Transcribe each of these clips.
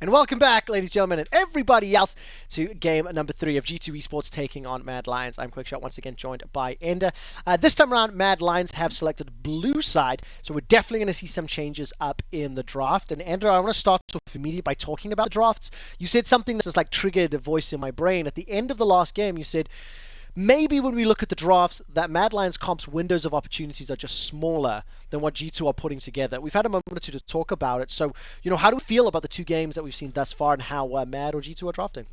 And welcome back, ladies and gentlemen, and everybody else, to game number 3 of G2 Esports taking on Mad Lions. I'm QuickShot, once again joined by Ender. This time around, Mad Lions have selected blue side, so we're definitely going to see some changes up in the draft. And Ender, I want to start off immediately by talking about the drafts. You said something that just like triggered a voice in my brain. At the end of the last game, you said, maybe when we look at the drafts, that Mad Lions comp's windows of opportunities are just smaller than what G2 are putting together. We've had a moment or two to talk about it. So, how do we feel about the 2 games that we've seen thus far and how Mad or G2 are drafting?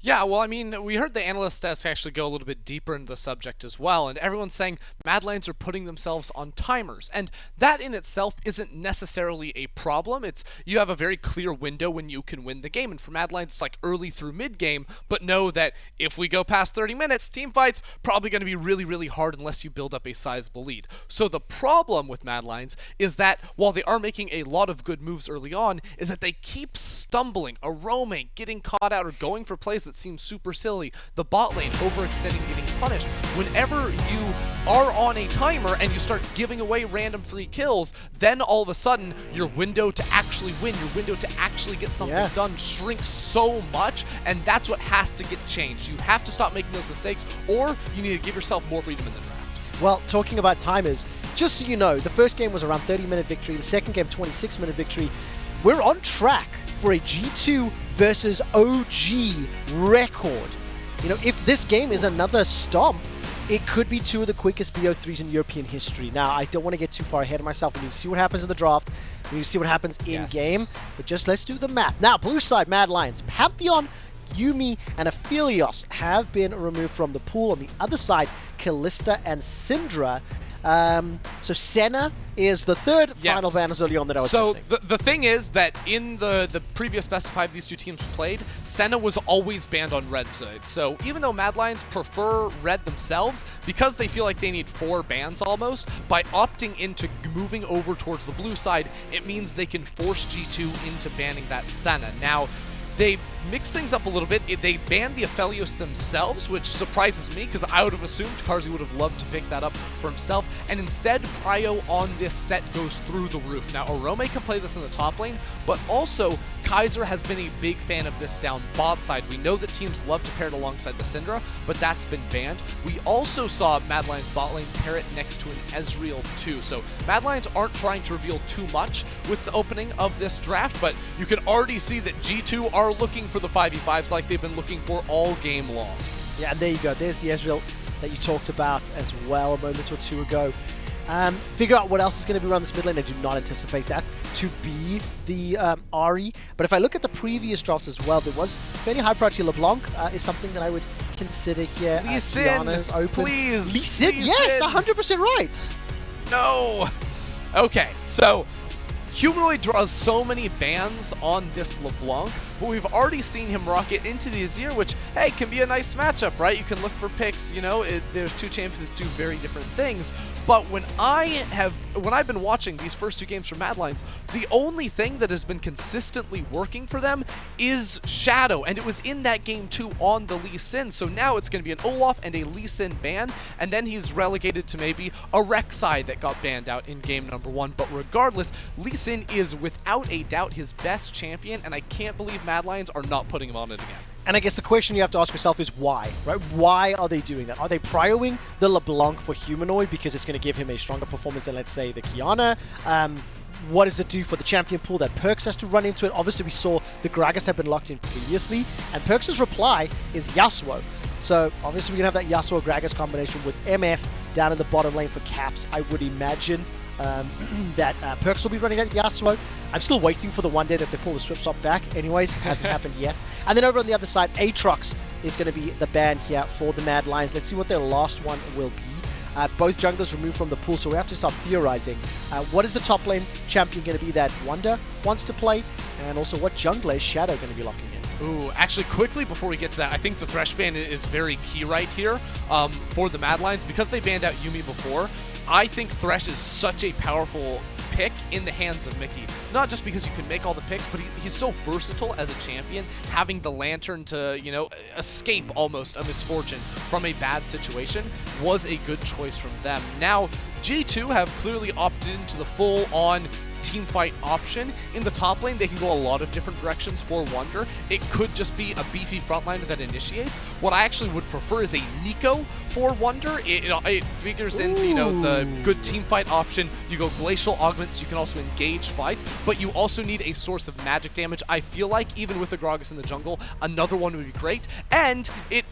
Yeah, well, I mean, we heard the analyst desk actually go a little bit deeper into the subject as well, and everyone's saying Mad Lions are putting themselves on timers, and that in itself isn't necessarily a problem. You have a very clear window when you can win the game, and for Mad Lions, it's like early through mid-game, but know that if we go past 30 minutes, team fight's probably going to be really, really hard unless you build up a sizable lead. So the problem with Mad Lions is that while they are making a lot of good moves early on, is that they keep stumbling, Orome getting caught out or going for plays that seems super silly, the bot lane overextending, getting punished. Whenever you are on a timer and you start giving away random free kills, then all of a sudden your window to actually win, your window to actually get something done shrinks so much, and that's what has to get changed. You have to stop making those mistakes, or you need to give yourself more freedom in the draft. Well, talking about timers, just so you know, the first game was around 30-minute victory, the second game 26-minute victory. We're on track for a G2 versus OG record. If this game is another stomp, it could be 2 of the quickest BO3s in European history. Now, I don't want to get too far ahead of myself. We need to see what happens in the draft. We need to see what happens in-game. But just let's do the math. Now, blue side, Mad Lions. Pantheon, Yuumi, and Aphelios have been removed from the pool. On the other side, Kalista and Syndra. So Senna is the third final ban as early on that I was missing. So the thing is that in the previous best of 5 these 2 teams played, Senna was always banned on red side. So even though Mad Lions prefer red themselves, because they feel like they need 4 bans almost, by opting into moving over towards the blue side, it means they can force G2 into banning that Senna. Now, they mix things up a little bit. They banned the Aphelios themselves, which surprises me because I would have assumed Carzzy would have loved to pick that up for himself. And instead, Prio on this set goes through the roof. Now, Orome can play this in the top lane, but also Kaiser has been a big fan of this down bot side. We know that teams love to pair it alongside the Syndra, but that's been banned. We also saw Mad Lions bot lane pair it next to an Ezreal too. So Mad Lions aren't trying to reveal too much with the opening of this draft, but you can already see that G2 are looking for the 5v5s like they've been looking for all game long. Yeah, and there you go. There's the Ezreal that you talked about as well a moment or 2 ago. Figure out what else is going to be around this mid lane. I do not anticipate that to be the Ahri. But if I look at the previous drafts as well, there was fairly high priority. LeBlanc is something that I would consider here. Lee Sin, please. Lee Sin, yes, 100% right. No. Okay, so Humanoid draws so many bans on this LeBlanc, but we've already seen him rocket into the Azir, which, hey, can be a nice matchup, right? You can look for picks, there's 2 champions that do very different things. But when I've been watching these first 2 games from Mad Lions, the only thing that has been consistently working for them is Shadow, and it was in that game too on the Lee Sin. So now it's going to be an Olaf and a Lee Sin ban, and then he's relegated to maybe a Rek'Sai that got banned out in game number 1. But regardless, Lee Sin is without a doubt his best champion, and I can't believe Mad Lions are not putting him on it again. And I guess the question you have to ask yourself is why, right? Why are they doing that? Are they prioing the LeBlanc for Humanoid because it's going to give him a stronger performance than, let's say, the Kiana? What does it do for the champion pool that PERKZ has to run into it? Obviously, we saw the Gragas have been locked in previously, and PERKZ's reply is Yasuo. So, obviously, we're going to have that Yasuo-Gragas combination with MF down in the bottom lane for caps, I would imagine. That PERKZ will be running that Yasuo. I'm still waiting for the one day that they pull the Swift Swap back. Anyways, hasn't happened yet. And then over on the other side, Aatrox is going to be the ban here for the Mad Lions. Let's see what their last one will be. Both junglers removed from the pool, so we have to start theorizing. What is the top lane champion going to be that Wunder wants to play? And also, what jungler is Shadow going to be locking in? Ooh, actually, quickly before we get to that, I think the Thresh ban is very key right here for the Mad Lions. Because they banned out Yuumi before, I think Thresh is such a powerful pick in the hands of Mikyx. Not just because you can make all the picks, but he's so versatile as a champion. Having the Lantern to, escape almost a misfortune from a bad situation was a good choice from them. Now, G2 have clearly opted into the full-on teamfight option. In the top lane, they can go a lot of different directions for Wunder. It could just be a beefy frontliner that initiates. What I actually would prefer is a Nico for Wunder. It figures into, you know, the good teamfight option. You go glacial augments, you can also engage fights, but you also need a source of magic damage. I feel like even with the Gragas in the jungle, another one would be great, and it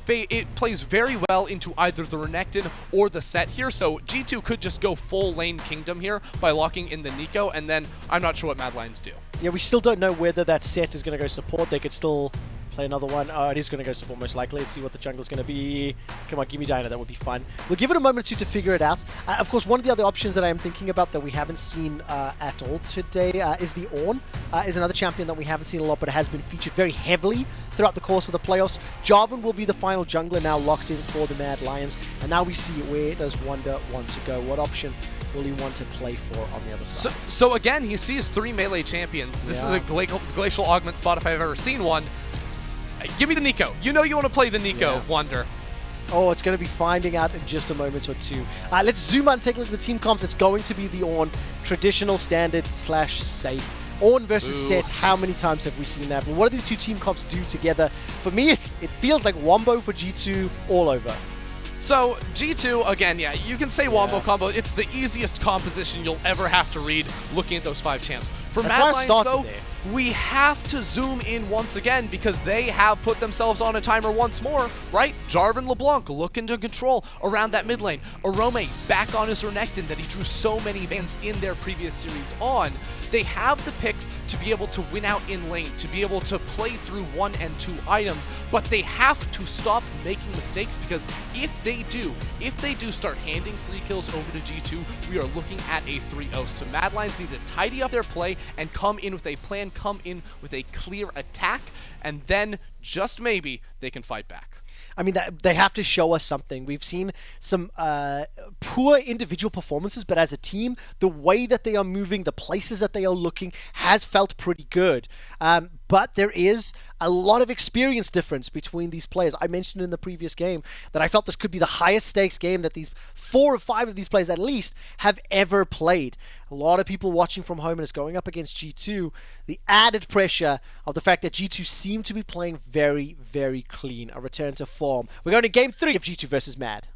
plays very well into either the Renekton or the set here, so G2 could just go full lane kingdom here by locking in the Nico, and then I'm not sure what Mad Lions do. Yeah, we still don't know whether that set is going to go support. They could still play another one. Oh, it is going to go support most likely. Let's see what the jungle's going to be. Come on, give me Diana. That would be fun. We'll give it a moment or two to figure it out. Of course, one of the other options that I am thinking about that we haven't seen at all today is the Ornn. Is another champion that we haven't seen a lot, but it has been featured very heavily throughout the course of the playoffs. Jarvan will be the final jungler now locked in for the Mad Lions. And now we see where does Wunder want to go? What option will he want to play for on the other side? So again, he sees 3 melee champions. This is a glacial augment spot if I've ever seen one. Give me the Nico. You know you want to play the Nico, Wunder. Oh, it's going to be finding out in just a moment or two. Let's zoom out and take a look at the team comps. It's going to be the Ornn, traditional, standard / safe. Ornn versus Set, how many times have we seen that? But what do these two team comps do together? For me, it feels like Wombo for G2 all over. So, G2, again, yeah, you can say Wombo combo. It's the easiest composition you'll ever have to read looking at those 5 champs. For Mad Lions, though, we have to zoom in once again because they have put themselves on a timer once more, right? Jarvan LeBlanc looking to control around that mid lane. Orome back on his Renekton that he drew so many bans in their previous series on. They have the picks to be able to win out in lane, to be able to play through 1 and 2 items, but they have to stop making mistakes because if they do start handing free kills over to G2, we are looking at a 3-0. So Mad Lions need to tidy up their play and come in with a plan, come in with a clear attack, and then just maybe they can fight back. I mean, they have to show us something. We've seen some poor individual performances, but as a team, the way that they are moving, the places that they are looking has felt pretty good. But there is a lot of experience difference between these players. I mentioned in the previous game that I felt this could be the highest stakes game that these 4 or 5 of these players at least have ever played. A lot of people watching from home and it's going up against G2. The added pressure of the fact that G2 seem to be playing very, very clean. A return to form. We're going to game 3 of G2 versus Mad.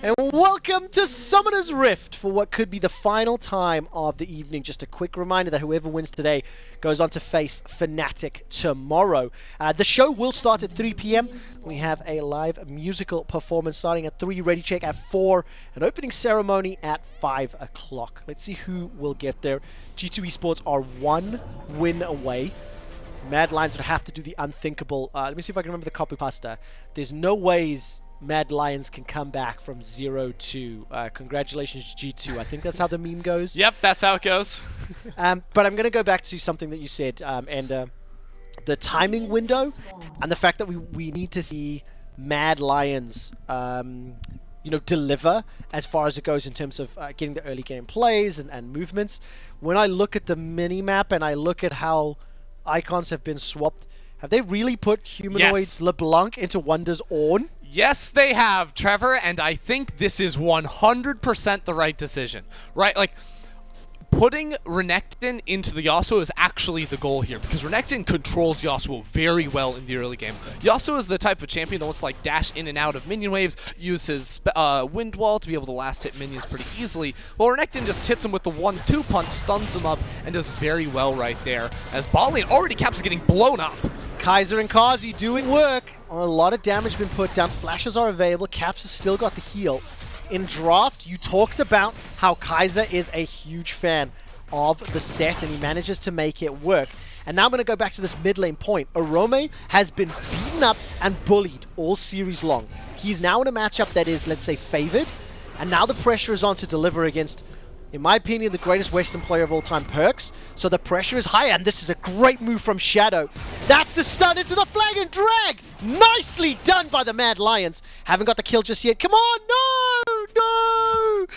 And welcome to Summoner's Rift for what could be the final time of the evening. Just a quick reminder that whoever wins today goes on to face Fnatic tomorrow. The show will start at 3 p.m. We have a live musical performance starting at 3, ready check at 4, an opening ceremony at 5 o'clock. Let's see who will get there. G2 Esports are 1 win away. Mad Lions would have to do the unthinkable. Let me see if I can remember the copy pasta. There's no ways Mad Lions can come back from 0-2. Congratulations, G2. I think that's how the meme goes. Yep, that's how it goes. But I'm going to go back to something that you said, and the timing window, and the fact that we need to see Mad Lions, deliver as far as it goes in terms of getting the early game plays and movements. When I look at the mini-map and I look at how icons have been swapped, have they really put Humanoid's LeBlanc into Wunder's Ornn? Yes, they have, Trevor, and I think this is 100% the right decision, right? Like, putting Renekton into the Yasuo is actually the goal here, because Renekton controls Yasuo very well in the early game. Yasuo is the type of champion that wants to, like, dash in and out of minion waves, use his wind wall to be able to last hit minions pretty easily, while Renekton just hits him with the 1-2 punch, stuns him up, and does very well right there, as bot lane already Caps getting blown up. Kaiser and Carzzy doing work. A lot of damage been put down. Flashes are available. Caps has still got the heal. In draft, you talked about how Kaiser is a huge fan of the set and he manages to make it work. And now I'm going to go back to this mid lane point. Orome has been beaten up and bullied all series long. He's now in a matchup that is, let's say, favored. And now the pressure is on to deliver against, in my opinion, the greatest Western player of all time, PERKZ. So the pressure is high, and this is a great move from Shadow. That's the stun into the flag and drag! Nicely done by the Mad Lions. Haven't got the kill just yet. Come on, no! no!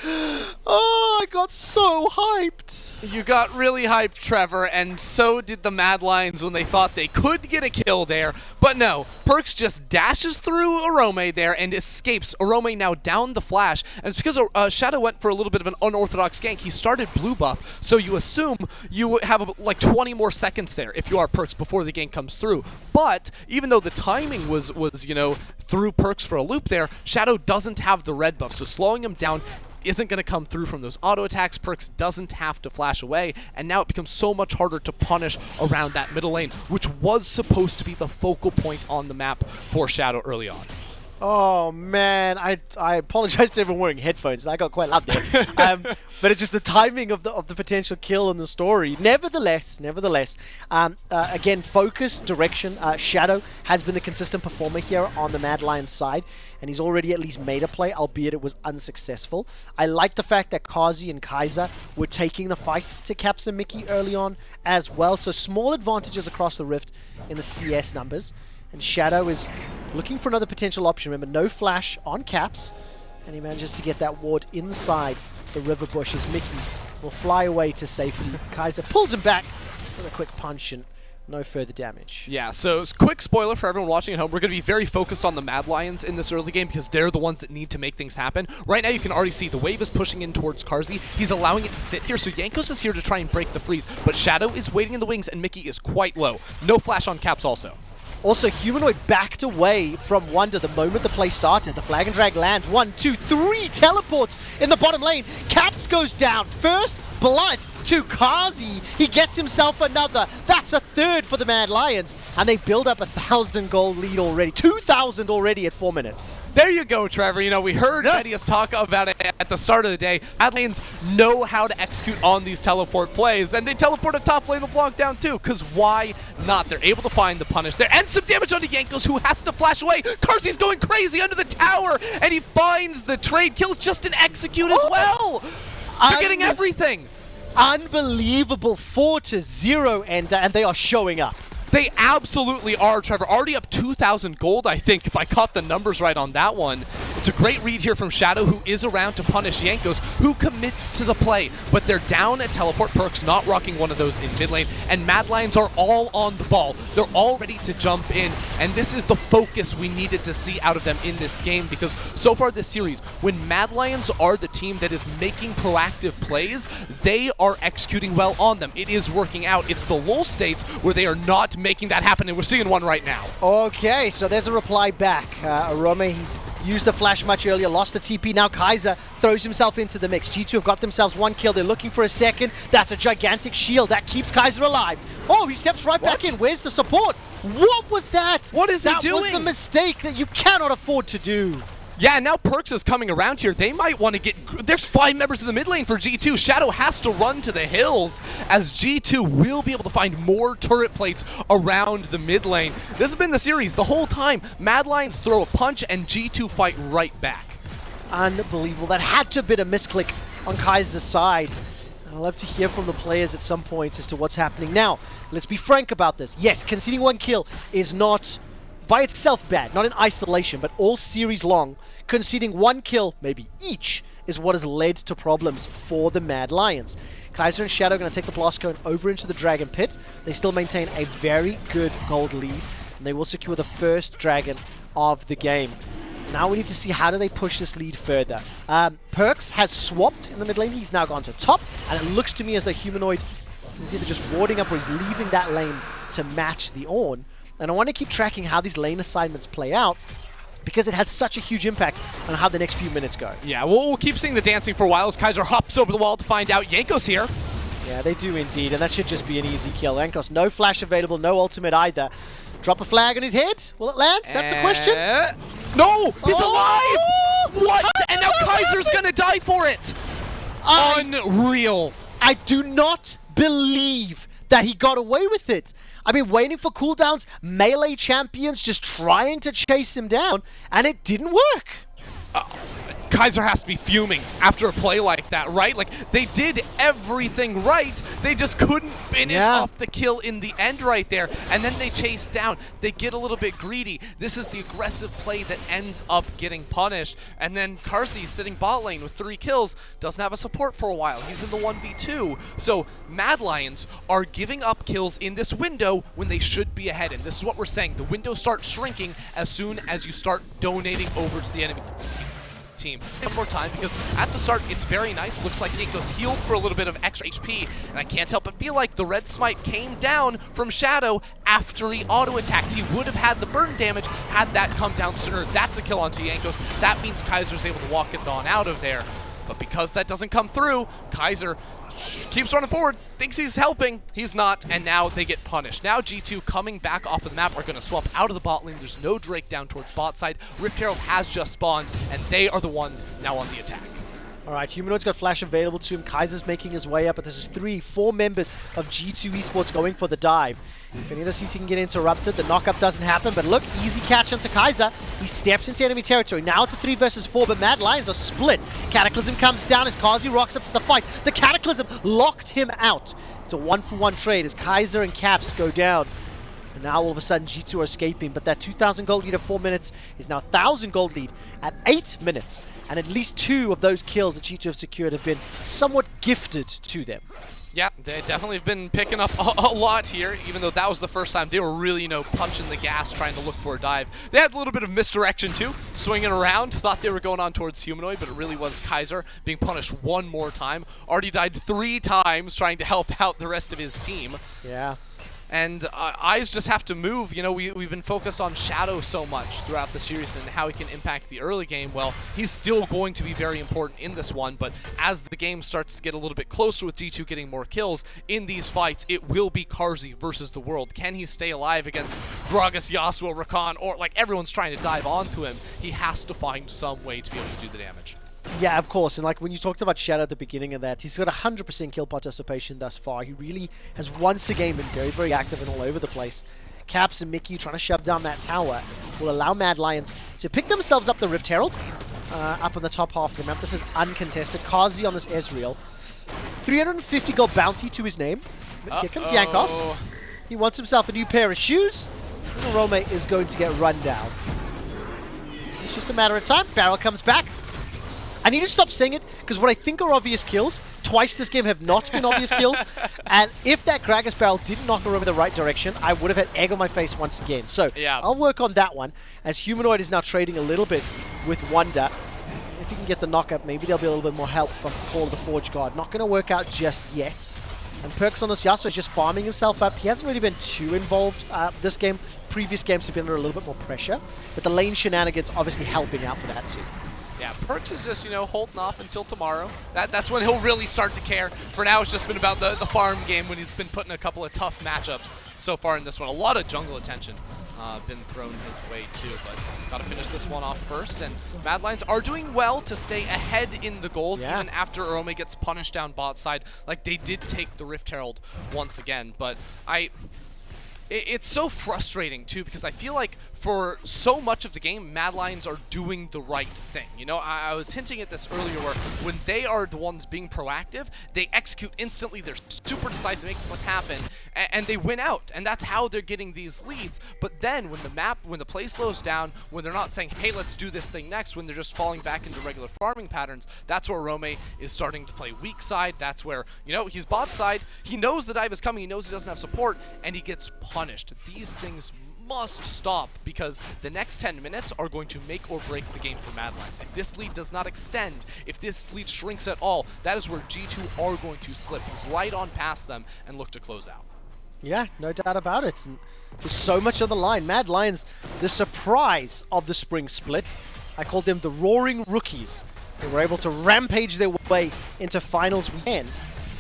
Oh, I got so hyped. You got really hyped, Trevor, and so did the Mad Lions when they thought they could get a kill there. But no, PERKZ just dashes through Orome there and escapes. Orome now down the flash, and it's because Shadow went for a little bit of an unorthodox gank. He started blue buff, so you assume you have like 20 more seconds there if you are PERKZ before the gank comes through. But even though the timing was you know, threw PERKZ for a loop there, Shadow doesn't have the red buff, so slowing him down isn't going to come through from those auto attacks. PERKZ doesn't have to flash away, and now it becomes so much harder to punish around that middle lane, which was supposed to be the focal point on the map for Shadow early on. Oh man, I apologize to everyone wearing headphones. I got quite loud there, but it's just the timing of the potential kill in the story. Nevertheless, again, focus, direction. Shadow has been the consistent performer here on the Mad Lions side, and he's already at least made a play, albeit it was unsuccessful. I like the fact that Carzzy and Kaiser were taking the fight to Caps and Mikyx early on as well. So small advantages across the Rift in the CS numbers. And Shadow is looking for another potential option. Remember, no flash on Caps, and he manages to get that ward inside the river bush as Mikyx will fly away to safety. Kaiser pulls him back with a quick punch and no further damage. Yeah, so quick spoiler for everyone watching at home, we're going to be very focused on the Mad Lions in this early game because they're the ones that need to make things happen. Right now you can already see the wave is pushing in towards Carzzy. He's allowing it to sit here, so Jankos is here to try and break the freeze, but Shadow is waiting in the wings and Mikyx is quite low. No flash on Caps also. Also, Humanoid backed away from Wunder the moment the play started. The flag and drag lands. 1, 2, 3 teleports in the bottom lane. Caps goes down. First blood to Carzzy. He gets himself another. That's a third for the Mad Lions. And they build up 1,000 gold lead already. 2,000 already at 4 minutes. There you go, Trevor. You know, we heard Medius talk about it at the start of the day. Mad Lions know how to execute on these teleport plays, and they teleport a top lane LeBlanc down too, because why not? They're able to find the punish there, and some damage onto Jankos, who has to flash away. Carzzy's going crazy under the tower, and he finds the trade kills just an execute as well. They're getting everything. Unbelievable 4-0 ender, and they are showing up. They absolutely are, Trevor. Already up 2,000 gold, I think, if I caught the numbers right on that one. It's a great read here from Shadow, who is around to punish Jankos, who commits to the play. But they're down at teleport. PERKZ not rocking one of those in mid lane, and Mad Lions are all on the ball. They're all ready to jump in, and this is the focus we needed to see out of them in this game, because so far this series, when Mad Lions are the team that is making proactive plays, they are executing well on them. It is working out. It's the lull states where they are not making that happen, and we're seeing one right now. Okay, so there's a reply back. Orome, he's used the flash much earlier, lost the TP. Now Kaiser throws himself into the mix. G2 have got themselves one kill. They're looking for a second. That's a gigantic shield that keeps Kaiser alive. Oh, he steps right back in. Where's the support? What was that? What is he doing? That was the mistake that you cannot afford to do. Yeah, now PERKZ is coming around here. They might want to get... There's 5 members in the mid lane for G2. Shadow has to run to the hills, as G2 will be able to find more turret plates around the mid lane. This has been the series the whole time. Mad Lions throw a punch and G2 fight right back. Unbelievable. That had to have been a misclick on Kaiser's side. I'd love to hear from the players at some point as to what's happening. Now, let's be frank about this. Yes, conceding one kill is not by itself bad, not in isolation, but all series long, conceding one kill, maybe each, is what has led to problems for the Mad Lions. Kaiser and Shadow are going to take the Blast Cone over into the Dragon Pit. They still maintain a very good gold lead, and they will secure the first Dragon of the game. Now we need to see how do they push this lead further. PERKZ has swapped in the mid lane. He's now gone to top, and it looks to me as though Humanoid is either just warding up or he's leaving that lane to match the Ornn. And I want to keep tracking how these lane assignments play out, because it has such a huge impact on how the next few minutes go. Yeah, we'll keep seeing the dancing for a while as Kaiser hops over the wall to find out Jankos here. Yeah, they do indeed, and that should just be an easy kill. Jankos, no flash available, no ultimate either. Drop a flag on his head. Will it land? That's the question. No! He's alive! What? And now Kaiser's gonna die for it! Unreal. I do not believe that he got away with it. I've been waiting for cooldowns, melee champions just trying to chase him down, and it didn't work. Kaiser has to be fuming after a play like that, right? Like, they did everything right, They just couldn't finish off the kill in the end right there. And then they chase down. They get a little bit greedy. This is the aggressive play that ends up getting punished. And then Carzzy sitting bot lane with 3 kills, doesn't have a support for a while. He's in the 1v2. So Mad Lions are giving up kills in this window when they should be ahead. And this is what we're saying. The window starts shrinking as soon as you start donating over to the enemy team. One more time, because at the start it's very nice. Looks like Jankos healed for a little bit of extra HP, and I can't help but feel like the red smite came down from Shadow after he auto-attacked. He would have had the burn damage had that come down sooner. That's a kill onto Jankos. That means Kaiser's able to walk it on out of there. But because that doesn't come through, Kaiser keeps running forward, thinks he's helping, he's not, and now they get punished. Now G2 coming back off of the map are going to swap out of the bot lane. There's no Drake down towards bot side. Rift Herald has just spawned, and they are the ones now on the attack. Alright, Humanoid's got flash available to him. Kaiser's making his way up, but there's just 4 members of G2 Esports going for the dive. If any of the CC can get interrupted, the knockup doesn't happen, but look, easy catch onto Kaiser. He steps into enemy territory. Now it's a 3 versus 4, but Mad Lions are split. Cataclysm comes down as Carzzy rocks up to the fight. The Cataclysm locked him out. It's a 1-for-1 trade as Kaiser and Caps go down. And now all of a sudden G2 are escaping, but that 2,000 gold lead at 4 minutes is now 1,000 gold lead at 8 minutes. And at least 2 of those kills that G2 have secured have been somewhat gifted to them. Yeah, they definitely have been picking up a lot here, even though that was the first time they were really, you know, punching the gas, trying to look for a dive. They had a little bit of misdirection too, swinging around, thought they were going on towards Humanoid, but it really was Kaiser being punished one more time. Already died 3 times trying to help out the rest of his team. Yeah. And eyes just have to move. You know, we've been focused on Shadow so much throughout the series and how he can impact the early game. Well, he's still going to be very important in this one, but as the game starts to get a little bit closer with G2 getting more kills in these fights, it will be Carzzy versus the world. Can he stay alive against Gragas, Yasuo, Rakan, or like everyone's trying to dive onto him? He has to find some way to be able to do the damage. Yeah, of course, and like when you talked about Shadow at the beginning of that, he's got 100% kill participation thus far. He really has once again been very, very active and all over the place. Caps and Mikyx trying to shove down that tower will allow Mad Lions to pick themselves up the Rift Herald up on the top half of the map. This is uncontested. Carzzy on this Ezreal. 350 gold bounty to his name. Here comes Jankos. He wants himself a new pair of shoes. And Orome is going to get run down. It's just a matter of time. Barrel comes back. I need to stop saying it, because what I think are obvious kills, twice this game have not been obvious kills. And if that Gragas barrel didn't knock her over the right direction, I would have had egg on my face once again. So yeah, I'll work on that one, as Humanoid is now trading a little bit with Wunder. If he can get the knockup, maybe there'll be a little bit more help from Call of the Forge God. Not going to work out just yet. And PERKZ on this Yasuo is just farming himself up. He hasn't really been too involved this game. Previous games have been under a little bit more pressure, but the lane shenanigans obviously helping out for that too. Yeah, PERKZ is just, you know, holding off until tomorrow. That's when he'll really start to care. For now, it's just been about the farm game when he's been putting a couple of tough matchups so far in this one. A lot of jungle attention been thrown his way too, but got to finish this one off first. And Mad Lions are doing well to stay ahead in the gold, even after Orome gets punished down bot side. Like, they did take the Rift Herald once again, but it's so frustrating too, because I feel like for so much of the game, Mad Lions are doing the right thing. You know, I was hinting at this earlier where when they are the ones being proactive, they execute instantly, they're super decisive, make what's happen, and they win out. And that's how they're getting these leads. But then when the play slows down, when they're not saying, hey, let's do this thing next, when they're just falling back into regular farming patterns, that's where Orome is starting to play weak side. That's where, you know, he's bot side, he knows the dive is coming, he knows he doesn't have support, and he gets punished. These things must stop, because the next 10 minutes are going to make or break the game for Mad Lions. If this lead does not extend, if this lead shrinks at all, that is where G2 are going to slip right on past them and look to close out. Yeah, no doubt about it. And there's so much on the line. Mad Lions, the surprise of the Spring Split. I called them the Roaring Rookies. They were able to rampage their way into finals weekend.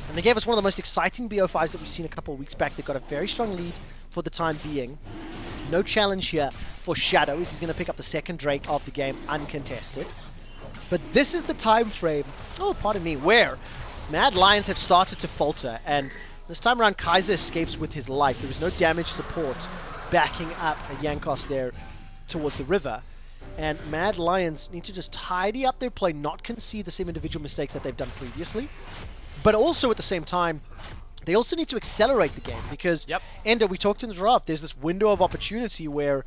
And they gave us one of the most exciting BO5s that we've seen a couple of weeks back. They've got a very strong lead for the time being. No challenge here for Shadow. He's going to pick up the second Drake of the game, uncontested. But this is the time frame, pardon me, where Mad Lions have started to falter. And this time around, Kaiser escapes with his life. There was no damage support backing up a Jankos there towards the river. And Mad Lions need to just tidy up their play, not concede the same individual mistakes that they've done previously. But also at the same time, They also need to accelerate the game because, Ender, we talked in the draft, there's this window of opportunity where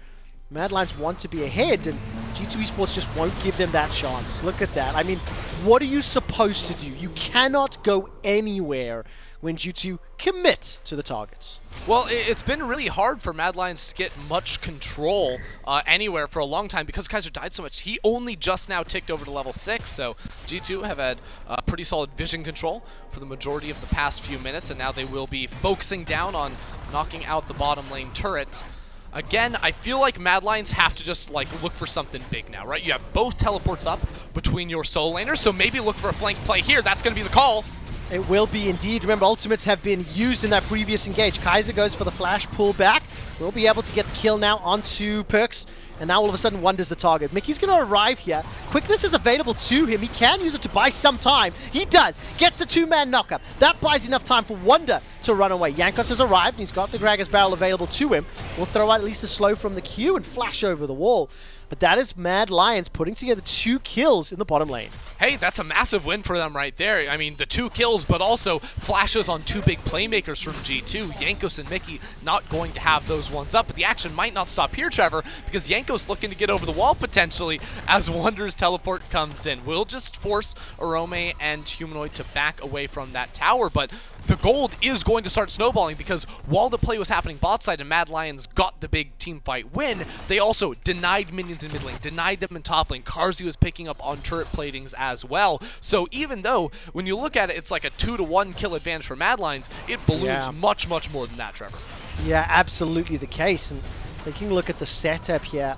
Mad Lions want to be ahead, and G2 Esports just won't give them that chance. Look at that. I mean, what are you supposed to do? You cannot go anywhere when G2 commit to the targets. Well, it's been really hard for Mad Lions to get much control anywhere for a long time because Kaiser died so much. He only just now ticked over to level 6, so G2 have had pretty solid vision control for the majority of the past few minutes, and now they will be focusing down on knocking out the bottom lane turret. Again, I feel like Mad Lions have to just look for something big now, right? You have both teleports up between your solo laners, so maybe look for a flank play here. That's going to be the call. It will be indeed. Remember, ultimates have been used in that previous engage. Kaiser goes for the flash pull back. We'll be able to get the kill now onto PERKZ. And now all of a sudden, Wunder's the target. Mikyx going to arrive here. Quickness is available to him. He can use it to buy some time. He does. Gets the two-man knockup. That buys enough time for Wunder to run away. Jankos has arrived. And he's got the Gragas barrel available to him. We'll throw out at least a slow from the Q and flash over the wall. But that is Mad Lions putting together 2 kills in the bottom lane. Hey, that's a massive win for them right there. I mean, the 2 kills, but also flashes on 2 big playmakers from G2. Jankos and Mikyx not going to have those ones up, but the action might not stop here, Trevor, because Jankos looking to get over the wall potentially as Wunder's teleport comes in. We'll just force Orome and Humanoid to back away from that tower, but the gold is going to start snowballing because while the play was happening bot side and Mad Lions got the big team fight win, they also denied minions in mid lane, denied them in top lane. Carzzy was picking up on turret platings as well. So even though when you look at it, it's like a 2-to-1 kill advantage for Mad Lions, it balloons much, much more than that, Trevor. Yeah, absolutely the case. And taking a look at the setup here,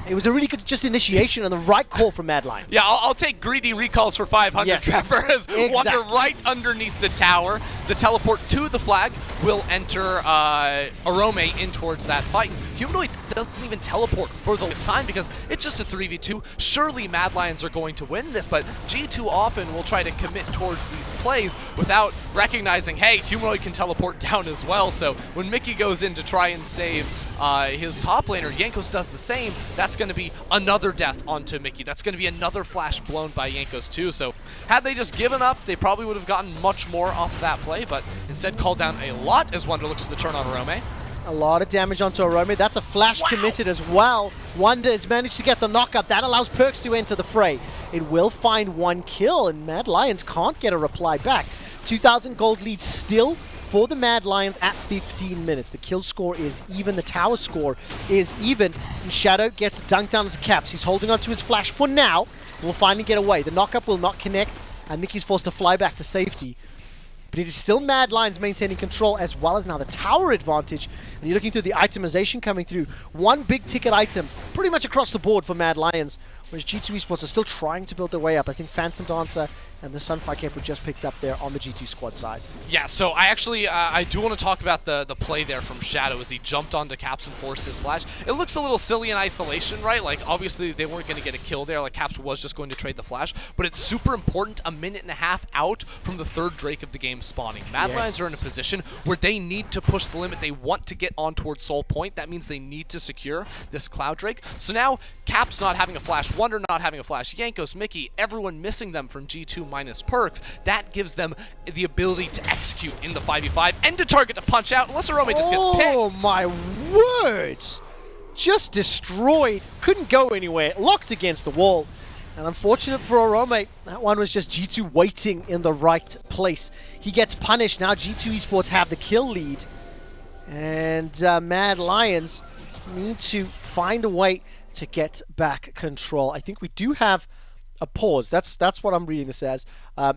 it was a really good just initiation and the right call from Mad Lions. Yeah, I'll take greedy recalls for 500, Trevor, as Wunder right underneath the tower. The teleport to the flag will enter Orome in towards that fight. Humanoid doesn't even teleport for the last time because it's just a 3v2. Surely Mad Lions are going to win this, but G2 often will try to commit towards these plays without recognizing, hey, Humanoid can teleport down as well. So when Mikyx goes in to try and save his top laner, Jankos does the same. That's going to be another death onto Mikyx. That's going to be another flash blown by Jankos too. So had they just given up, they probably would have gotten much more off of that play, but instead called down a lot as Wunder looks for the turn on Orome. A lot of damage onto Orome. That's a flash committed as well. Wunder has managed to get the knockup. That allows PERKZ to enter the fray. It will find 1 kill, and Mad Lions can't get a reply back. 2,000 gold lead still for the Mad Lions at 15 minutes. The kill score is even. The tower score is even. And Shadow gets dunked down into Caps. He's holding onto his flash for now. Will finally get away. The knockup will not connect, and Mikyx's forced to fly back to safety. But it is still Mad Lions maintaining control as well as now the tower advantage. And you're looking through the itemization coming through. 1 big ticket item pretty much across the board for Mad Lions, whereas G2 Esports are still trying to build their way up. I think Phantom Dancer and the Sunfire Cape were just picked up there on the G2 squad side. Yeah, so I actually, I do want to talk about the play there from Shadow as he jumped onto Caps and forced his flash. It looks a little silly in isolation, right? Like, obviously, they weren't going to get a kill there. Like, Caps was just going to trade the flash. But it's super important, 1.5 minutes out from the 3rd Drake of the game spawning. Mad Lions are in a position where they need to push the limit. They want to get on towards Soul Point. That means they need to secure this Cloud Drake. So now, Caps not having a flash, Wunder not having a flash, Jankos, Mikyx, everyone missing them from G2 minus PERKZ, that gives them the ability to execute in the 5v5 and to target to punch out unless Orome just gets picked. Oh my words! Just destroyed. Couldn't go anywhere. Locked against the wall. And unfortunate for Orome, that one was just G2 waiting in the right place. He gets punished. Now G2 Esports have the kill lead. And Mad Lions need to find a way to get back control. I think we do have a pause. That's what I'm reading this as.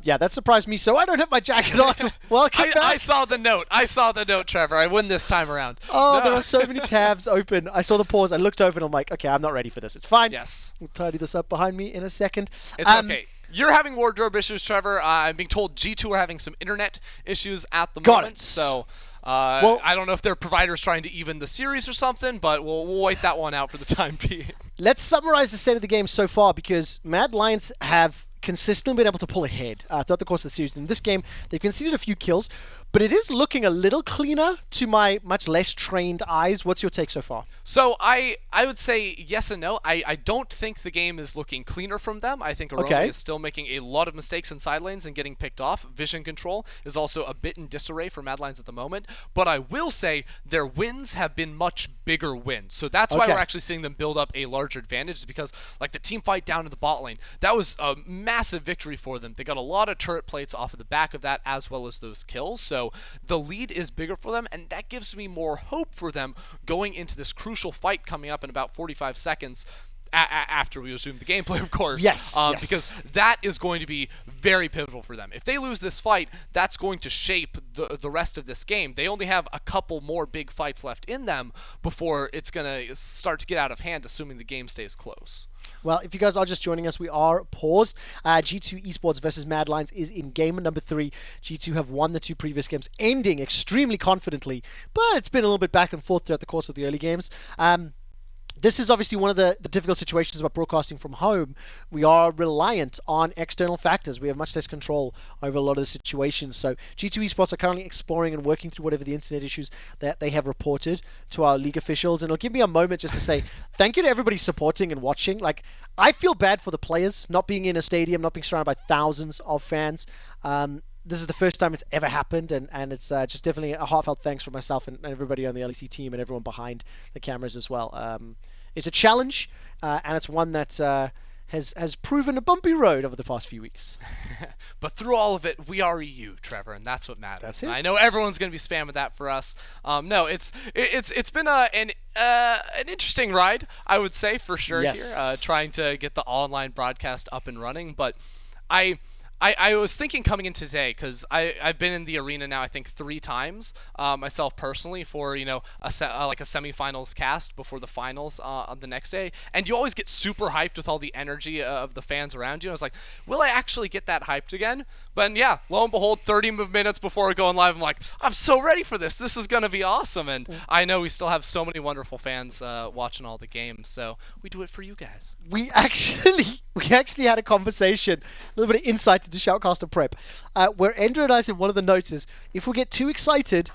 Yeah, that surprised me, so I don't have my jacket on. Welcome back. I saw the note. I saw the note, Trevor. I win this time around. Oh, no. There are so many tabs open. I saw the pause. I looked over and I'm like, okay, I'm not ready for this. It's fine. Yes. We'll tidy this up behind me in a second. It's okay. You're having wardrobe issues, Trevor. I'm being told G2 are having some internet issues at the moment. So well, I don't know if their provider's trying to even the series or something, but we'll wait that one out for the time being. Let's summarize the state of the game so far, because Mad Lions have consistently been able to pull ahead throughout the course of the series. In this game, they've conceded a few kills, but it is looking a little cleaner to my much less trained eyes. What's your take so far? So I would say yes and no. I don't think the game is looking cleaner from them. I think Orome is still making a lot of mistakes in side lanes and getting picked off. Vision control is also a bit in disarray for Mad Lions at the moment. But I will say their wins have been much bigger wins. So that's why we're actually seeing them build up a larger advantage, is because like the team fight down in the bot lane, that was a massive victory for them. They got a lot of turret plates off of the back of that, as well as those kills. So the lead is bigger for them, and that gives me more hope for them going into this crucial fight coming up in about 45 seconds after we resume the gameplay, of course. Yes. Because that is going to be very pivotal for them. If they lose this fight, that's going to shape the rest of this game. They only have a couple more big fights left in them before it's going to start to get out of hand, assuming the game stays close. Well, if you guys are just joining us, we are paused. G2 Esports versus Mad Lions is in game number 3. G2 have won the 2 previous games, ending extremely confidently, but it's been a little bit back and forth throughout the course of the early games. This is obviously one of the difficult situations about broadcasting from home. We are reliant on external factors. We have much less control over a lot of the situations. So G2 Esports are currently exploring and working through whatever the internet issues that they have reported to our league officials. And it'll give me a moment just to say thank you to everybody supporting and watching. Like, I feel bad for the players not being in a stadium, not being surrounded by thousands of fans. This is the first time it's ever happened, and it's just definitely a heartfelt thanks for myself and everybody on the LEC team and everyone behind the cameras as well. It's a challenge, and it's one that has proven a bumpy road over the past few weeks. But through all of it, we are EU, Trevor, and that's what matters. That's it. I know everyone's going to be spamming that for us. No, it's been an interesting ride, I would say, for sure. Yes. Here, trying to get the online broadcast up and running, but I was thinking coming in today, because I've been in the arena now I think 3 times myself personally for like a semifinals cast before the finals on the next day, and you always get super hyped with all the energy of the fans around you. And I was like, will I actually get that hyped again? But yeah, lo and behold, 30 minutes before going live, I'm like, I'm so ready for this. This is gonna be awesome, and I know we still have so many wonderful fans watching all the games, so we do it for you guys. We actually had a conversation, a little bit of insight into Shoutcaster prep, where Ender and I said one of the notes is, if we get too excited,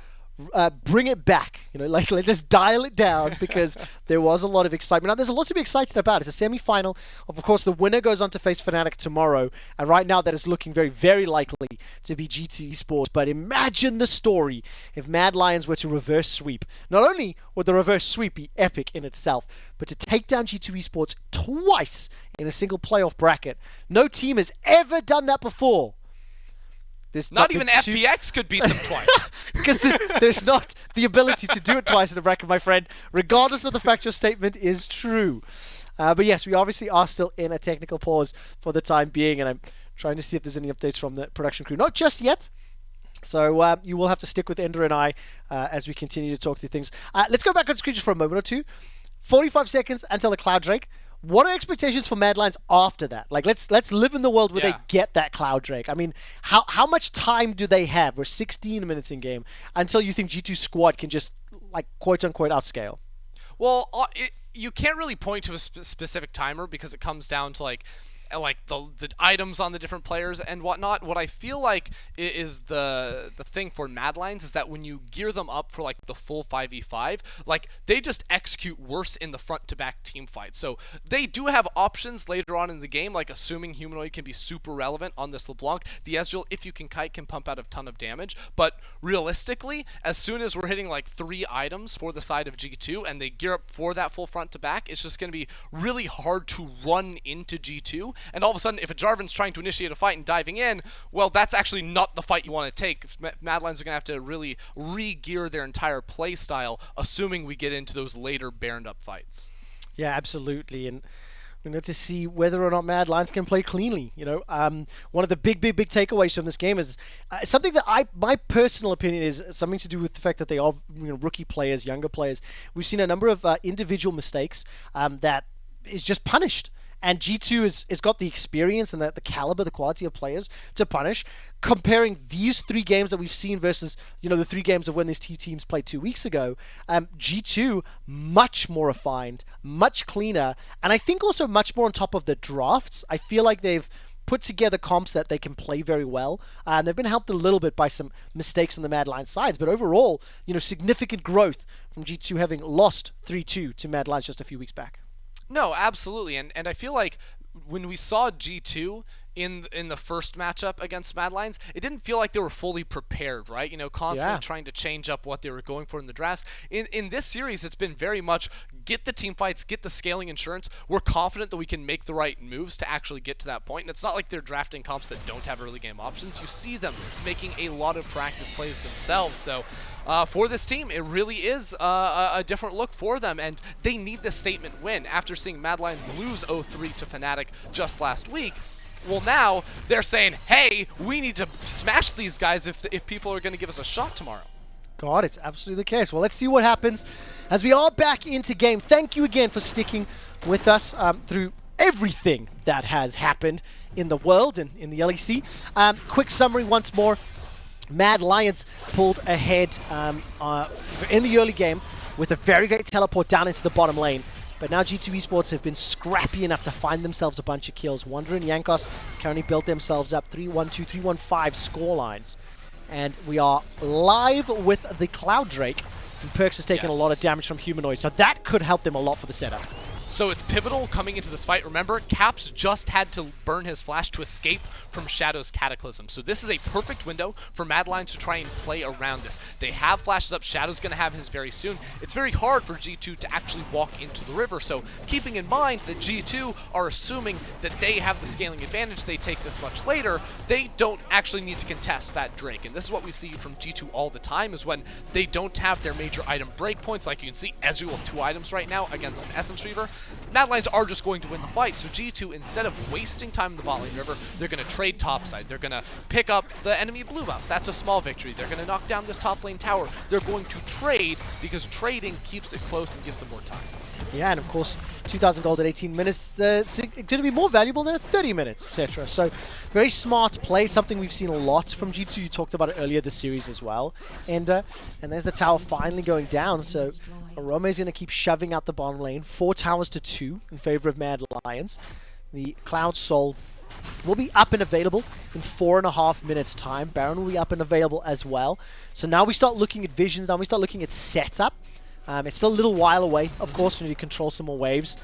bring it back. Like, let's dial it down, because there was a lot of excitement. Now, there's a lot to be excited about. It's a semi-final. Of course, the winner goes on to face Fnatic tomorrow, and right now that is looking very, very likely to be G2 Esports. But imagine the story if Mad Lions were to reverse sweep. Not only would the reverse sweep be epic in itself, but to take down G2 Esports twice in a single playoff bracket. No team has ever done that before. Not even FPX could beat them twice. Because there's not the ability to do it twice in a bracket, my friend, regardless of the fact your statement is true. But yes, we obviously are still in a technical pause for the time being, and I'm trying to see if there's any updates from the production crew. Not just yet. So you will have to stick with Ender and I as we continue to talk through things. Let's go back on screen just for a moment or two. 45 seconds until the Cloud Drake. What are expectations for Mad Lions after that? Like, let's live in the world where they get that Cloud Drake. I mean, how much time do they have? We're 16 minutes in game until you think G2 squad can just, like, quote unquote outscale. Well, you can't really point to a specific timer, because it comes down to like the items on the different players and whatnot. What I feel like is the thing for Mad Lions is that when you gear them up for like the full 5v5, like they just execute worse in the front to back team fight. So they do have options later on in the game, like assuming Humanoid can be super relevant on this LeBlanc. The Ezreal, if you can kite, can pump out a ton of damage, but realistically, as soon as we're hitting like 3 items for the side of G2 and they gear up for that full front to back, it's just going to be really hard to run into G2. And all of a sudden, if a Jarvan's trying to initiate a fight and diving in, well, that's actually not the fight you want to take. Mad Lions are going to have to really re-gear their entire play style, assuming we get into those later Baroned up fights. Yeah, absolutely. And we need to see whether or not Mad Lions can play cleanly. One of the big takeaways from this game is something that my personal opinion is something to do with the fact that they are rookie players, younger players. We've seen a number of individual mistakes that is just punished. And G2 has got the experience and the caliber, the quality of players to punish. Comparing these 3 games that we've seen versus, the 3 games of when these 2 teams played 2 weeks ago, G2 much more refined, much cleaner, and I think also much more on top of the drafts. I feel like they've put together comps that they can play very well, and they've been helped a little bit by some mistakes on the Mad Lions sides, but overall, significant growth from G2 having lost 3-2 to Mad Lions just a few weeks back. No, absolutely, and I feel like when we saw G2 in the first matchup against Mad Lions, it didn't feel like they were fully prepared, right? Constantly trying to change up what they were going for in the drafts. In this series, it's been very much get the team fights, get the scaling insurance. We're confident that we can make the right moves to actually get to that point. And it's not like they're drafting comps that don't have early game options. You see them making a lot of proactive plays themselves. So for this team, it really is a different look for them, and they need this statement win after seeing Mad Lions lose 0-3 to Fnatic just last week. Well, now they're saying, hey, we need to smash these guys if people are going to give us a shot tomorrow. God, it's absolutely the case. Well, let's see what happens as we are back into game. Thank you again for sticking with us through everything that has happened in the world and in the LEC. Quick summary once more. Mad Lions pulled ahead in the early game with a very great teleport down into the bottom lane. But now G2 Esports have been scrappy enough to find themselves a bunch of kills. Wunder and Jankos currently built themselves up 3-1-2, 3-1-5 score lines. And we are live with the Cloud Drake. And PERKZ has taken a lot of damage from Humanoid, so that could help them a lot for the setup. So it's pivotal coming into this fight. Remember, Caps just had to burn his flash to escape from Shadow's Cataclysm. So this is a perfect window for Mad Lions to try and play around this. They have flashes up. Shadow's going to have his very soon. It's very hard for G2 to actually walk into the river. So keeping in mind that G2 are assuming that they have the scaling advantage, they take this much later, they don't actually need to contest that Drake. And this is what we see from G2 all the time, is when they don't have their major item breakpoints. Like you can see, Ezreal with 2 items right now against an Essence Reaver. Mad Lions are just going to win the fight, so G2, instead of wasting time in the bot lane river, they're going to trade topside. They're going to pick up the enemy blue buff. That's a small victory. They're going to knock down this top lane tower. They're going to trade, because trading keeps it close and gives them more time. Yeah, and of course, 2,000 gold at 18 minutes, it's going to be more valuable than at 30 minutes, etc. So, very smart play, something we've seen a lot from G2. You talked about it earlier this series as well. And there's the tower finally going down, so Orome is going to keep shoving out the bottom lane. 4 towers to 2 in favor of Mad Lions. The Cloud Soul will be up and available in 4.5 minutes time. Baron will be up and available as well. So now we start looking at visions, now we start looking at setup. It's still a little while away, of course. We need to control some more waves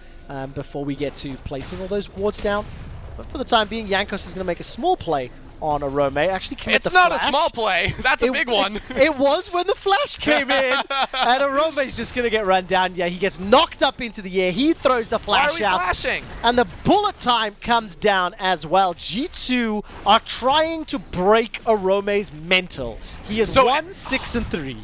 before we get to placing all those wards down. But for the time being, Jankos is going to make a small play on Orome. Actually, it's not a small play. That's a big one. It was when the flash came in, and Orome is just going to get run down. Yeah, he gets knocked up into the air. He throws the flash out. Flashing? And the bullet time comes down as well. G2 are trying to break Orome's mental. He is 1-6-3.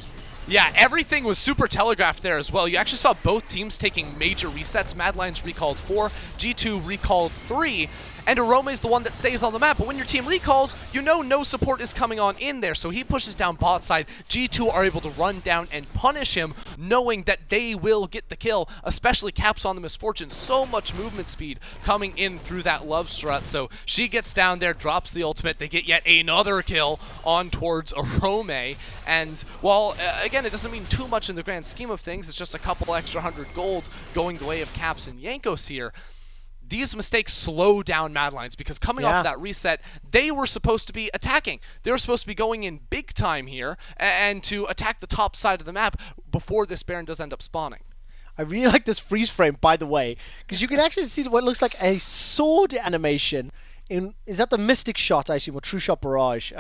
Yeah, everything was super telegraphed there as well. You actually saw both teams taking major resets. Mad Lions recalled 4, G2 recalled 3, and Orome is the one that stays on the map. But when your team recalls, you know no support is coming on in there, so he pushes down bot side. G2 are able to run down and punish him, knowing that they will get the kill, especially Caps on the Misfortune. So much movement speed coming in through that love strut. So she gets down there, drops the ultimate. They get yet another kill on towards Orome. And while, again, it doesn't mean too much in the grand scheme of things, it's just a couple extra 100 gold going the way of Caps and Jankos here. These mistakes slow down Mad Lions, because coming off of that reset, they were supposed to be attacking. They were supposed to be going in big time here and to attack the top side of the map before this Baron does end up spawning. I really like this freeze frame, by the way, because you can actually see what looks like a sword animation. Is that the Mystic Shot, I assume, or True Shot Barrage?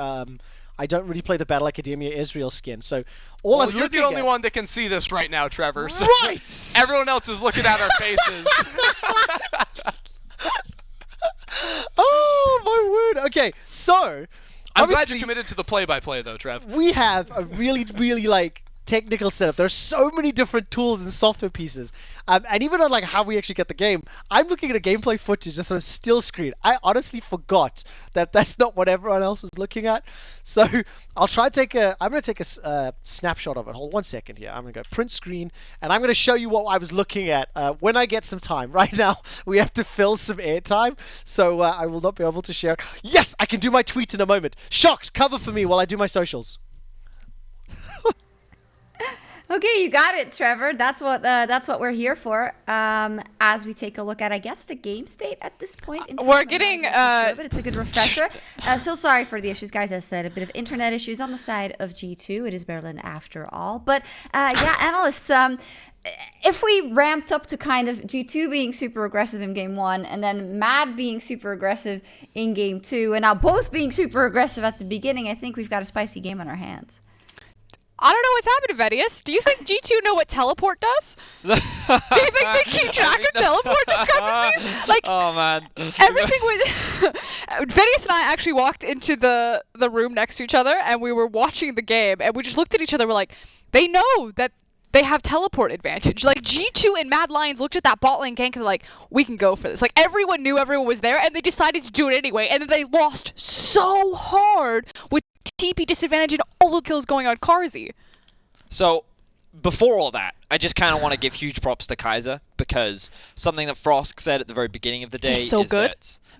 I don't really play the Battle Academia Israel skin, so all I'm looking at... You're the only one that can see this right now, Trevor. So right! Everyone else is looking at our faces. Oh, my word. Okay, so... I'm glad you're committed to the play-by-play, though, Trev. We have a really, really, technical setup. There are so many different tools and software pieces. And even on how we actually get the game, I'm looking at a gameplay footage just on a still screen. I honestly forgot that that's not what everyone else was looking at. So I'll try to I'm going to take a snapshot of it. Hold 1 second here. I'm going to go print screen, and I'm going to show you what I was looking at when I get some time. Right now, we have to fill some airtime, so I will not be able to share it. Yes, I can do my tweet in a moment. Shocks, cover for me while I do my socials. Okay, you got it, Trevor. That's what we're here for. As we take a look at, I guess, the game state at this point in time. We're getting, sure, but it's a good refresher. So sorry for the issues, guys. As I said, a bit of internet issues on the side of G2. It is Berlin after all. But yeah, analysts. If we ramped up to kind of G2 being super aggressive in game 1 and then Mad being super aggressive in game 2 and now both being super aggressive at the beginning, I think we've got a spicy game on our hands. I don't know what's happened to Vedius. Do you think G2 know what teleport does? Do you think they keep track of teleport discrepancies? Like, oh man, everything was. Vedius and I actually walked into the room next to each other and we were watching the game and we just looked at each other. We're like, they know that they have teleport advantage. Like, G2 and Mad Lions looked at that bot lane gank and they're like, we can go for this. Like, everyone knew everyone was there and they decided to do it anyway. And then they lost so hard with TP disadvantage and all the kills going on Carzzy. So, before all that, I just kind of want to give huge props to Kaiser, because something that Frosk said at the very beginning of the day He's so is good.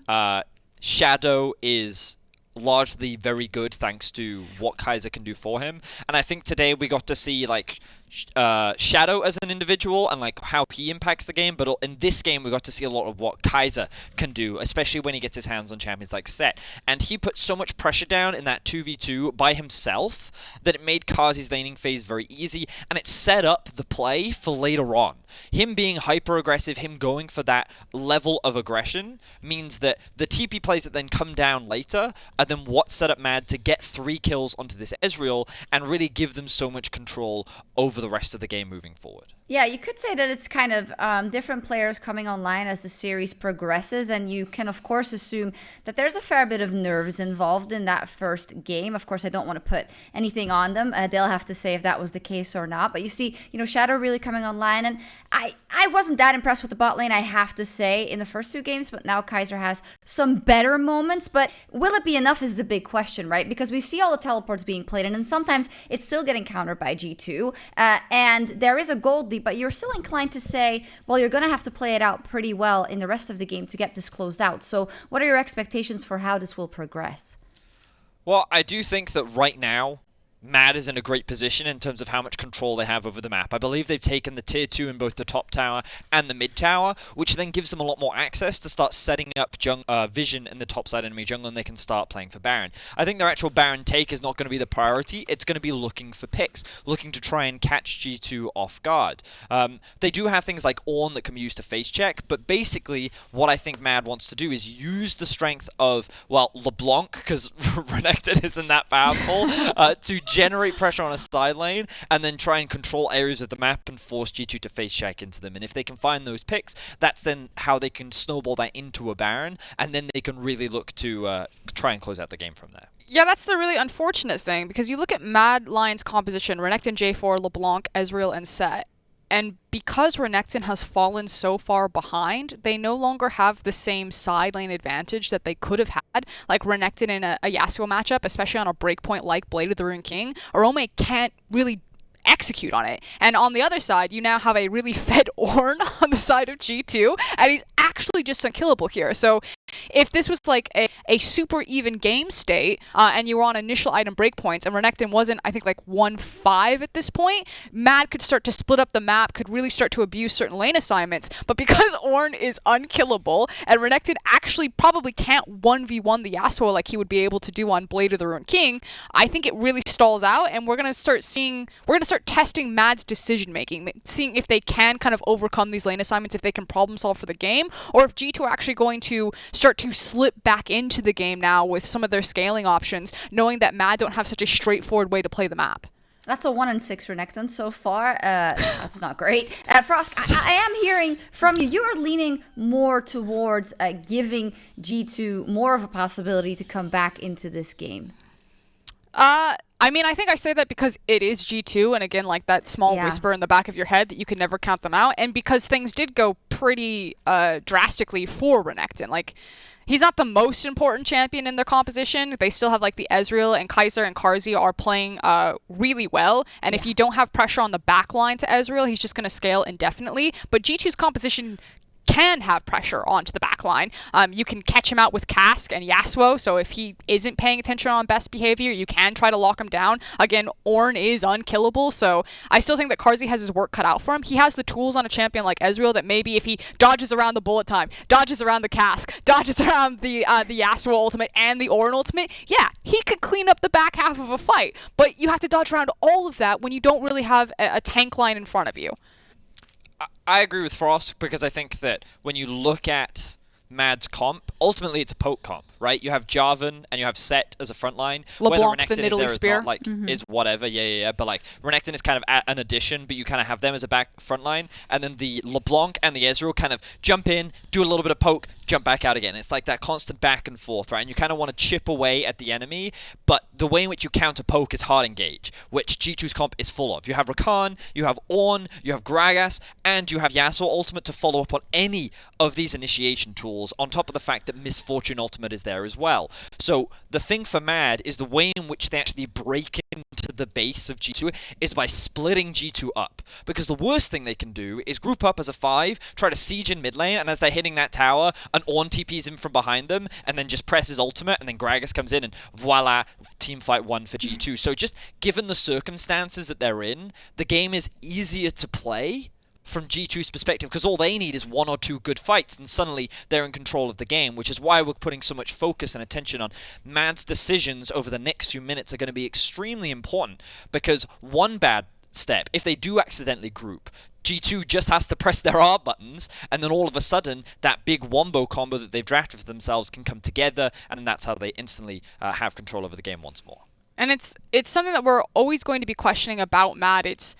that Shadow is largely very good thanks to what Kaiser can do for him. And I think today we got to see, like, Shadow as an individual and like how he impacts the game, but in this game we got to see a lot of what Kaiser can do, especially when he gets his hands on champions like Set. And he put so much pressure down in that 2v2 by himself that it made Carzzy's laning phase very easy, and it set up the play for later on. Him being hyper aggressive, him going for that level of aggression, means that the TP plays that then come down later are then what set up Mad to get 3 kills onto this Ezreal and really give them so much control over the rest of the game moving forward. Yeah, you could say that it's kind of different players coming online as the series progresses, and you can, of course, assume that there's a fair bit of nerves involved in that first game. Of course, I don't want to put anything on them. They'll have to say if that was the case or not. But you see, Shadow really coming online, and I wasn't that impressed with the bot lane, I have to say, in the first 2 games, but now Kaiser has some better moments. But will it be enough is the big question, right? Because we see all the teleports being played, and then sometimes it's still getting countered by G2, and there is a gold lead, but you're still inclined to say, well, you're going to have to play it out pretty well in the rest of the game to get this closed out. So what are your expectations for how this will progress? Well, I do think that right now, Mad is in a great position in terms of how much control they have over the map. I believe they've taken the tier 2 in both the top tower and the mid tower, which then gives them a lot more access to start setting up vision in the topside enemy jungle, and they can start playing for Baron. I think their actual Baron take is not going to be the priority. It's going to be looking for picks, looking to try and catch G2 off guard. They do have things like Ornn that can be used to face check, but basically what I think Mad wants to do is use the strength of, well, LeBlanc, because Renekton isn't that powerful, to generate pressure on a side lane, and then try and control areas of the map and force G2 to face check into them. And if they can find those picks, that's then how they can snowball that into a Baron, and then they can really look to try and close out the game from there. Yeah, that's the really unfortunate thing, because you look at Mad Lions' composition, Renekton, J4, LeBlanc, Ezreal, and Set. And because Renekton has fallen so far behind, they no longer have the same side lane advantage that they could have had. Like Renekton in a Yasuo matchup, especially on a breakpoint like Blade of the Ruined King, Orome can't really execute on it. And on the other side, you now have a really fed Ornn on the side of G2, and he's actually just unkillable here. So if this was like a super even game state, and you were on initial item breakpoints, and Renekton wasn't, I think, like 1-5 at this point, Mad could start to split up the map, could really start to abuse certain lane assignments. But because Ornn is unkillable, and Renekton actually probably can't 1v1 the Yasuo like he would be able to do on Blade of the Ruined King, I think it really stalls out, and we're going to start testing Mad's decision making, seeing if they can kind of overcome these lane assignments, if they can problem solve for the game, or if G2 are actually going to start to slip back into the game now with some of their scaling options, knowing that Mad don't have such a straightforward way to play the map. That's a 1-6 Renekton so far. That's not great. Frosk, I am hearing from you. You are leaning more towards giving G2 more of a possibility to come back into this game. I mean, I think I say that because it is G2, and again, like that small whisper in the back of your head that you can never count them out, and because things did go pretty drastically for Renekton. Like, he's not the most important champion in their composition. They still have like the Ezreal, and Kaiser and Carzzy are playing really well, and if you don't have pressure on the back line to Ezreal, he's just going to scale indefinitely. But G2's composition can have pressure onto the back line. You can catch him out with Cask and Yasuo, so if he isn't paying attention on best behavior, you can try to lock him down. Again, Ornn is unkillable, so I still think that Carzzy has his work cut out for him. He has the tools on a champion like Ezreal that maybe if he dodges around the bullet time, dodges around the Cask, dodges around the Yasuo ultimate and the Ornn ultimate, yeah, he could clean up the back half of a fight, but you have to dodge around all of that when you don't really have a tank line in front of you. I agree with Frost because I think that when you look at Mad's comp, ultimately it's a poke comp, right? You have Jarvan and you have Set as a front line. LeBlanc, Whether the Renekton is there Spear. is not, like, is whatever, yeah. But like Renekton is kind of an addition, but you kind of have them as a back front line, and then the LeBlanc and the Ezreal kind of jump in, do a little bit of poke, jump back out again. It's like that constant back and forth, right? And you kind of want to chip away at the enemy, but the way in which you counter poke is hard engage, which G2's comp is full of. You have Rakan, you have Ornn, you have Gragas, and you have Yasuo ultimate to follow up on any of these initiation tools, on top of the fact that Misfortune ultimate is there as well. So the thing for Mad is the way in which they actually break into the base of G2 is by splitting G2 up. Because the worst thing they can do is group up as a 5, try to siege in mid lane, and as they're hitting that tower, an Ornn TPs in from behind them, and then just presses ultimate, and then Gragas comes in, and voila, teamfight won for G2. So just given the circumstances that they're in, the game is easier to play from G2's perspective, because all they need is 1 or 2 good fights, and suddenly they're in control of the game, which is why we're putting so much focus and attention on Mad's decisions over the next few minutes are going to be extremely important, because one bad step, if they do accidentally group, G2 just has to press their R buttons, and then all of a sudden, that big wombo combo that they've drafted for themselves can come together, and then that's how they instantly have control over the game once more. And it's something that we're always going to be questioning about Mad. It's,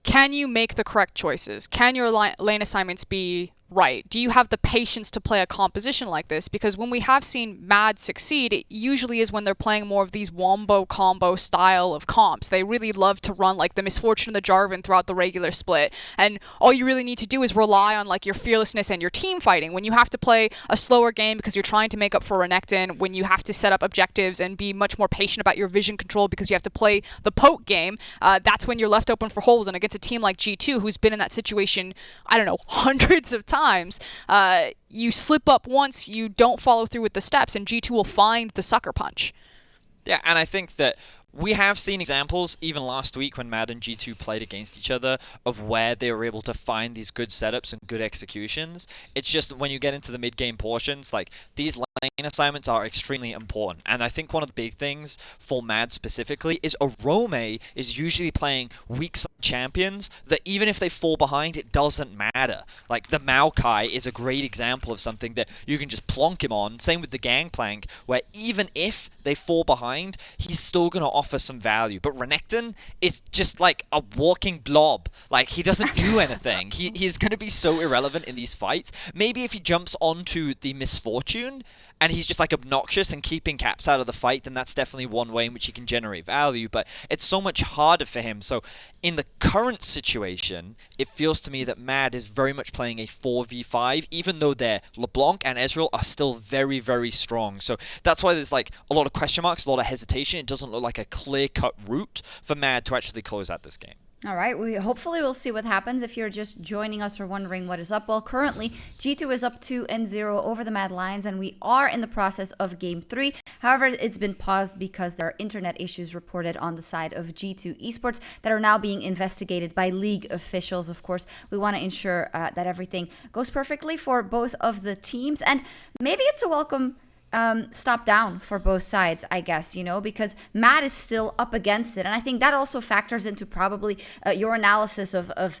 can you make the correct choices? Can your lane assignments be right? Do you have the patience to play a composition like this? Because when we have seen Mad succeed, it usually is when they're playing more of these wombo combo style of comps. They really love to run like the Misfortune and the Jarvan throughout the regular split. And all you really need to do is rely on like your fearlessness and your team fighting. When you have to play a slower game because you're trying to make up for Renekton, when you have to set up objectives and be much more patient about your vision control because you have to play the poke game, that's when you're left open for holes. And against a team like G2, who's been in that situation, I don't know, hundreds of times, you slip up once, you don't follow through with the steps, and G2 will find the sucker punch. Yeah, and I think that we have seen examples, even last week when Mad and G2 played against each other, of where they were able to find these good setups and good executions. It's just when you get into the mid-game portions, like, these lane assignments are extremely important. And I think one of the big things for Mad specifically is Orome is usually playing weak side champions that even if they fall behind, it doesn't matter. Like, the Maokai is a great example of something that you can just plonk him on. Same with the Gangplank, where even if they fall behind, he's still going to offer some value. But Renekton is just like a walking blob. Like, he doesn't do anything. He's going to be so irrelevant in these fights. Maybe if he jumps onto the Misfortune and he's just like obnoxious and keeping Caps out of the fight, then that's definitely one way in which he can generate value, but it's so much harder for him. So in the current situation, it feels to me that Mad is very much playing a 4v5, even though their LeBlanc and Ezreal are still very, very strong. So that's why there's like a lot of question marks, a lot of hesitation. It doesn't look like a clear-cut route for Mad to actually close out this game. All right, hopefully we'll see what happens. If you're just joining us or wondering what is up, well, currently G2 is up 2-0 over the Mad Lions, and we are in the process of Game 3. However, it's been paused because there are internet issues reported on the side of G2 Esports that are now being investigated by league officials. Of course, we want to ensure that everything goes perfectly for both of the teams, and maybe it's a welcome stop down for both sides, I guess, because Mad is still up against it. And I think that also factors into probably your analysis of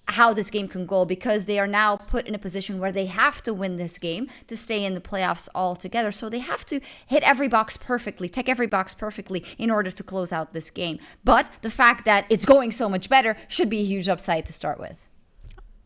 how this game can go, because they are now put in a position where they have to win this game to stay in the playoffs altogether. So they have to hit every box perfectly, tick every box perfectly in order to close out this game. But the fact that it's going so much better should be a huge upside to start with.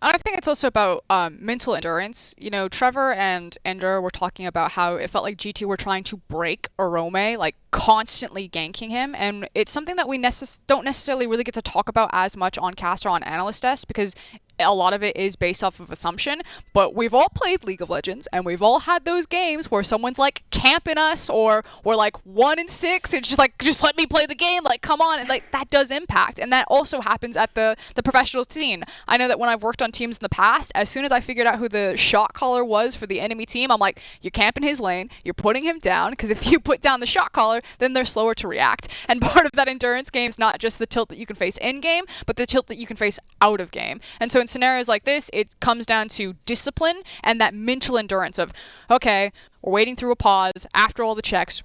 And I think it's also about mental endurance. Trevor and Ender were talking about how it felt like G2 were trying to break Orome, like constantly ganking him. And it's something that we don't necessarily really get to talk about as much on Cast or on Analyst Desk, because a lot of it is based off of assumption, but we've all played League of Legends and we've all had those games where someone's like camping us, or we're like 1-6 and just like, just let me play the game, like come on, and like that does impact. And that also happens at the professional scene. I know that when I've worked on teams in the past, as soon as I figured out who the shot caller was for the enemy team, I'm like, you're camping his lane, you're putting him down, because if you put down the shot caller, then they're slower to react. And part of that endurance game is not just the tilt that you can face in game, but the tilt that you can face out of game. And so in scenarios like this, it comes down to discipline and that mental endurance of, okay, we're waiting through a pause after all the checks,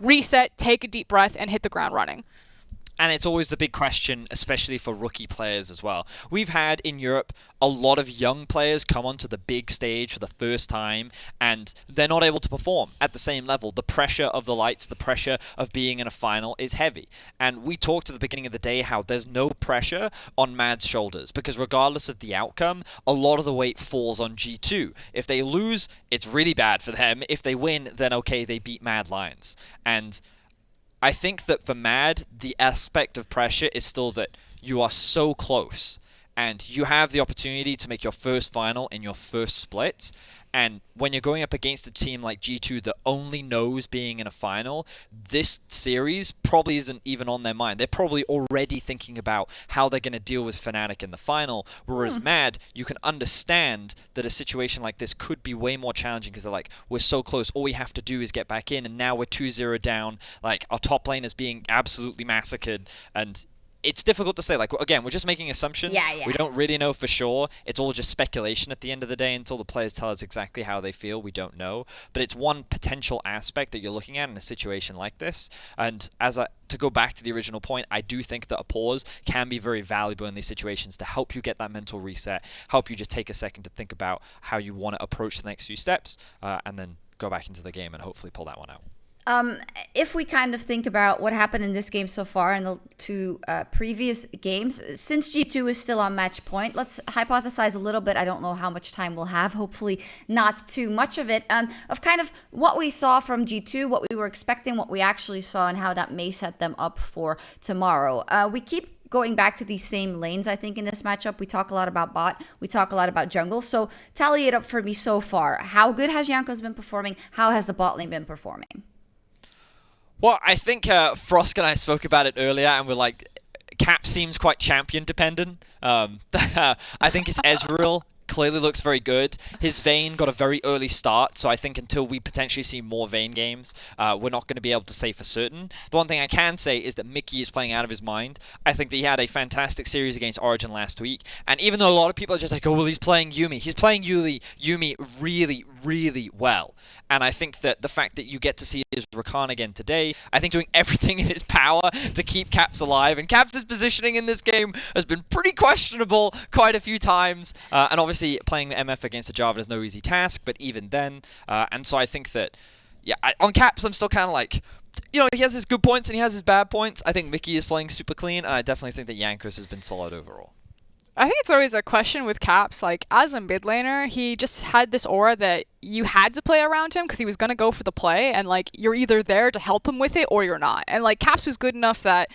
reset, take a deep breath, and hit the ground running. And it's always the big question, especially for rookie players as well. We've had in Europe a lot of young players come onto the big stage for the first time, and they're not able to perform at the same level. The pressure of the lights, the pressure of being in a final is heavy. And we talked at the beginning of the day how there's no pressure on Mad's shoulders, because regardless of the outcome, a lot of the weight falls on G2. If they lose, it's really bad for them. If they win, then okay, they beat Mad Lions. And I think that for Mad, the aspect of pressure is still that you are so close and you have the opportunity to make your first final in your first split. And when you're going up against a team like G2 that only knows being in a final, this series probably isn't even on their mind. They're probably already thinking about how they're going to deal with Fnatic in the final. Whereas Mad, you can understand that a situation like this could be way more challenging because they're like, we're so close. All we have to do is get back in, and now we're 2-0 down. Like, our top lane is being absolutely massacred, and it's difficult to say. Like, again, we're just making assumptions. Yeah. We don't really know for sure. It's all just speculation at the end of the day. Until the players tell us exactly how they feel, we don't know. But it's one potential aspect that you're looking at in a situation like this. And to go back to the original point, I do think that a pause can be very valuable in these situations to help you get that mental reset, help you just take a second to think about how you want to approach the next few steps, and then go back into the game and hopefully pull that one out. If we kind of think about what happened in this game so far and the two previous games, since G2 is still on match point, let's hypothesize a little bit. I don't know how much time we'll have, hopefully not too much of it, of kind of what we saw from G2, what we were expecting, what we actually saw, and how that may set them up for tomorrow. We keep going back to these same lanes, I think, in this matchup. We talk a lot about bot, we talk a lot about jungle, so tally it up for me so far. How good has Jankos been performing? How has the bot lane been performing? Well, I think Frost and I spoke about it earlier, and we're like, Cap seems quite champion dependent. I think it's Ezreal. Clearly looks very good. His Vayne got a very early start, so I think until we potentially see more Vayne games, we're not going to be able to say for certain. The one thing I can say is that Mikyx is playing out of his mind. I think that he had a fantastic series against Origin last week, and even though a lot of people are just like, oh, well, he's playing Yuumi. He's playing Yuumi really, really well. And I think that the fact that you get to see his Rakan again today, I think doing everything in his power to keep Caps alive, and Caps' positioning in this game has been pretty questionable quite a few times, and obviously playing MF against a Java is no easy task, but even then, and so I think that, yeah, on Caps I'm still kind of like, you know, he has his good points and he has his bad points. I think Mikyx is playing super clean, and I definitely think that Jankos has been solid overall. I think it's always a question with Caps. Like, as a mid laner, he just had this aura that you had to play around him because he was going to go for the play, and like, you're either there to help him with it or you're not. And like, Caps was good enough that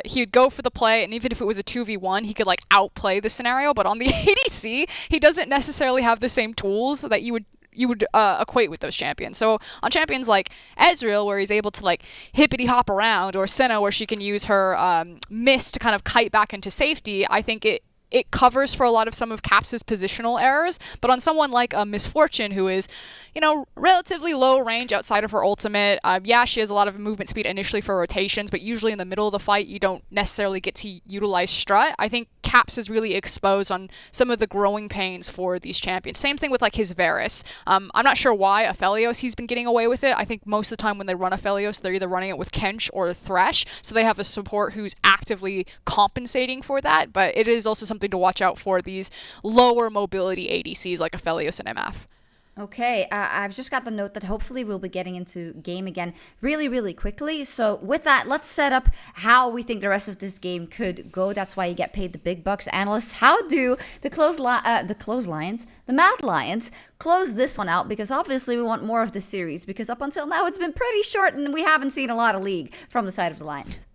he would go for the play, and even if it was a 2v1, he could like outplay the scenario. But on the ADC, he doesn't necessarily have the same tools that you would equate with those champions. So on champions like Ezreal, where he's able to like hippity hop around, or Senna, where she can use her mist to kind of kite back into safety, I think it covers for a lot of some of Caps' positional errors. But on someone like a Misfortune, who is, you know, relatively low range outside of her ultimate, yeah, she has a lot of movement speed initially for rotations, but usually in the middle of the fight, you don't necessarily get to utilize Strut. I think Caps is really exposed on some of the growing pains for these champions. Same thing with like his Varus. I'm not sure why Aphelios he's been getting away with it. I think most of the time when they run Aphelios, they're either running it with Kench or Thresh, so they have a support who's actively compensating for that, but it is also something to watch out for these lower mobility ADCs like Aphelios and MF. Okay, I've just got the note that hopefully we'll be getting into game again really, really quickly. So with that, let's set up how we think the rest of this game could go. That's why you get paid the big bucks, analysts. How do the Mad Lions close this one out? Because obviously we want more of the series, because up until now it's been pretty short and we haven't seen a lot of League from the side of the Lions.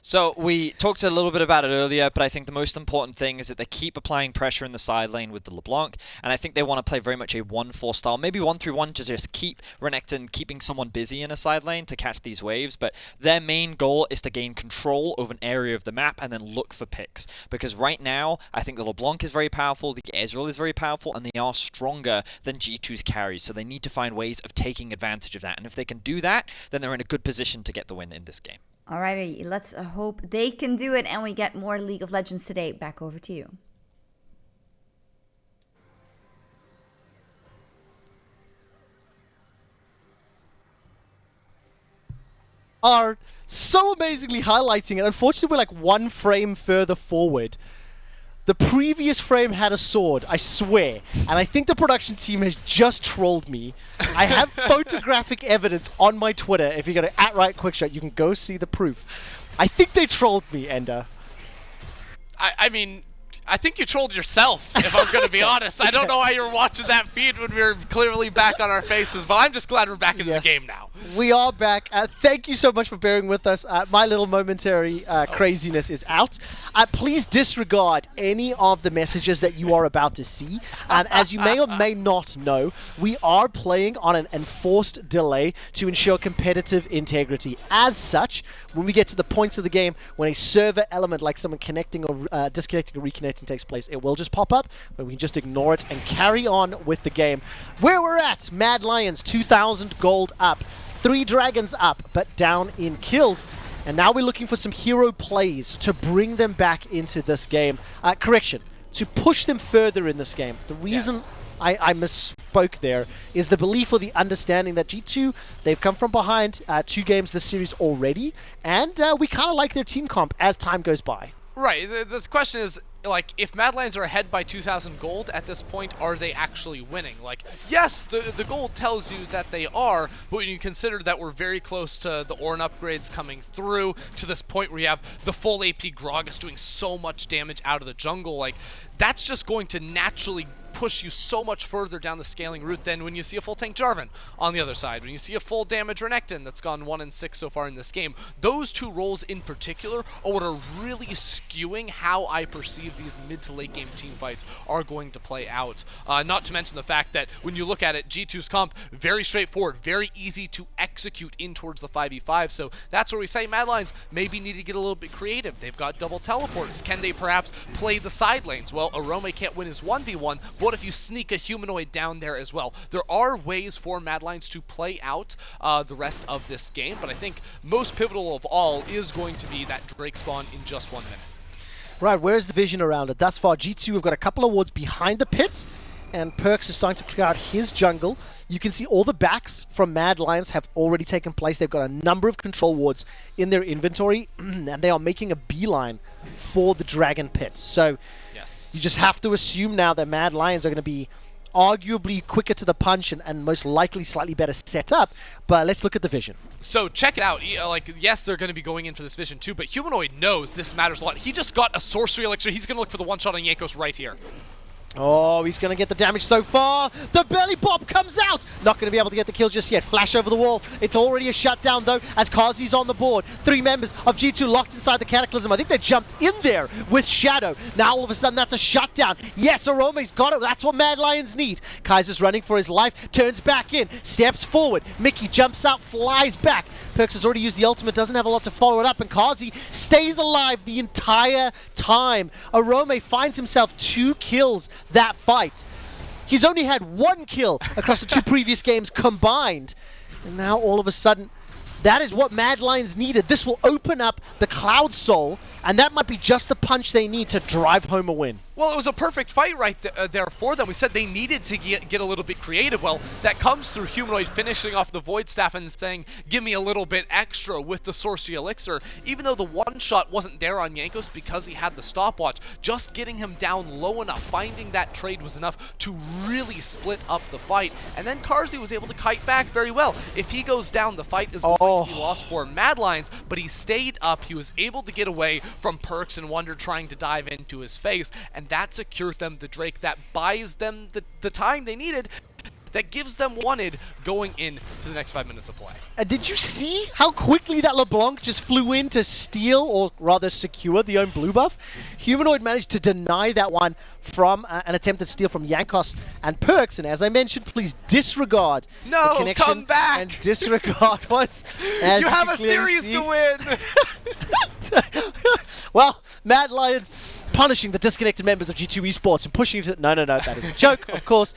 So we talked a little bit about it earlier, but I think the most important thing is that they keep applying pressure in the side lane with the LeBlanc, and I think they want to play very much a 1-4 style, maybe 1-3-1 to just keep Renekton keeping someone busy in a side lane to catch these waves, but their main goal is to gain control over an area of the map and then look for picks. Because right now, I think the LeBlanc is very powerful, the Ezreal is very powerful, and they are stronger than G2's carries, so they need to find ways of taking advantage of that, and if they can do that, then they're in a good position to get the win in this game. Alrighty, let's hope they can do it and we get more League of Legends today. Back over to you. Are so amazingly highlighting it. Unfortunately, we're like one frame further forward. The previous frame had a sword, I swear, and I think the production team has just trolled me. I have photographic evidence on my Twitter. If you go to @RightQuickshot, you can go see the proof. I think they trolled me, Ender. I mean, I think you trolled yourself, if I'm going to be honest. I don't know why you were watching that feed when we were clearly back on our faces, but I'm just glad we're back in the game now. We are back. Thank you so much for bearing with us. My little momentary craziness is out. Please disregard any of the messages that you are about to see. As you may or may not know, we are playing on an enforced delay to ensure competitive integrity. As such, when we get to the points of the game when a server element like someone connecting or disconnecting or reconnecting takes place, it will just pop up, but we can just ignore it and carry on with the game. Where we're at, Mad Lions 2,000 gold up, 3 dragons up, but down in kills. And now we're looking for some hero plays to bring them back into this game. Correction, to push them further in this game. The reason I misspoke there is the belief or the understanding that G2, they've come from behind 2 games this series already, and we kind of like their team comp as time goes by. Right, the question is, like, if Mad Lions are ahead by 2,000 gold at this point, are they actually winning? Like, yes, the gold tells you that they are, but when you consider that we're very close to the Ornn upgrades coming through, to this point where you have the full AP Gragas doing so much damage out of the jungle, like, that's just going to naturally push you so much further down the scaling route than when you see a full tank Jarvan on the other side, when you see a full damage Renekton that's gone 1-6 so far in this game. Those 2 roles in particular are what are really skewing how I perceive these mid to late game team fights are going to play out. Not to mention the fact that when you look at it, G2's comp, very straightforward, very easy to execute in towards the 5v5, so that's where we say Mad Lions maybe need to get a little bit creative. They've got double teleports. Can they perhaps play the side lanes? Well, Orome can't win his 1v1, what if you sneak a Humanoid down there as well? There are ways for Mad Lions to play out the rest of this game, but I think most pivotal of all is going to be that Drake spawn in just 1 minute. Right, where's the vision around it? Thus far, G2 have got a couple of wards behind the pit, and PERKZ is starting to clear out his jungle. You can see all the backs from Mad Lions have already taken place. They've got a number of control wards in their inventory, and they are making a beeline for the Dragon Pit. So you just have to assume now that Mad Lions are going to be arguably quicker to the punch and most likely slightly better set up, but let's look at the vision. So check it out. Like, yes, they're going to be going in for this vision too, but Humanoid knows this matters a lot. He just got a sorcery elixir. He's going to look for the one-shot on Jankos right here. Oh, he's going to get the damage so far. The belly pop comes out. Not going to be able to get the kill just yet. Flash over the wall. It's already a shutdown, though, as Carzzy's on the board. 3 members of G2 locked inside the Cataclysm. I think they jumped in there with Shadow. Now, all of a sudden, that's a shutdown. Yes, Orome's got it. That's what Mad Lions need. Kaiser's running for his life. Turns back in. Steps forward. Mikyx jumps out, flies back. PERKZ has already used the ultimate, doesn't have a lot to follow it up, and Carzzy stays alive the entire time. Orome finds himself 2 kills that fight. He's only had 1 kill across the 2 previous games combined. And now all of a sudden, that is what Mad Lions needed. This will open up the Cloud Soul, and that might be just the punch they need to drive home a win. Well, it was a perfect fight right there for them. We said they needed to get a little bit creative. Well, that comes through Humanoid finishing off the Void Staff and saying, give me a little bit extra with the Sorcery Elixir. Even though the one-shot wasn't there on Jankos because he had the stopwatch, just getting him down low enough, finding that trade was enough to really split up the fight. And then Carzzy was able to kite back very well. If he goes down, the fight is going to be lost for Mad Lions, but he stayed up. He was able to get away from PERKZ and Wunder trying to dive into his face, and that secures them the Drake. That buys them the time they needed that gives them wanted going into the next 5 minutes of play. Did you see how quickly that LeBlanc just flew in to steal, or rather secure, the own blue buff? Humanoid managed to deny that one from an attempted steal from Jankos and PERKZ, and as I mentioned, please disregard the connection. Come back! And disregard what's... You have a series to win! Well, Mad Lions punishing the disconnected members of G2 Esports and pushing to... No, that is a joke, of course.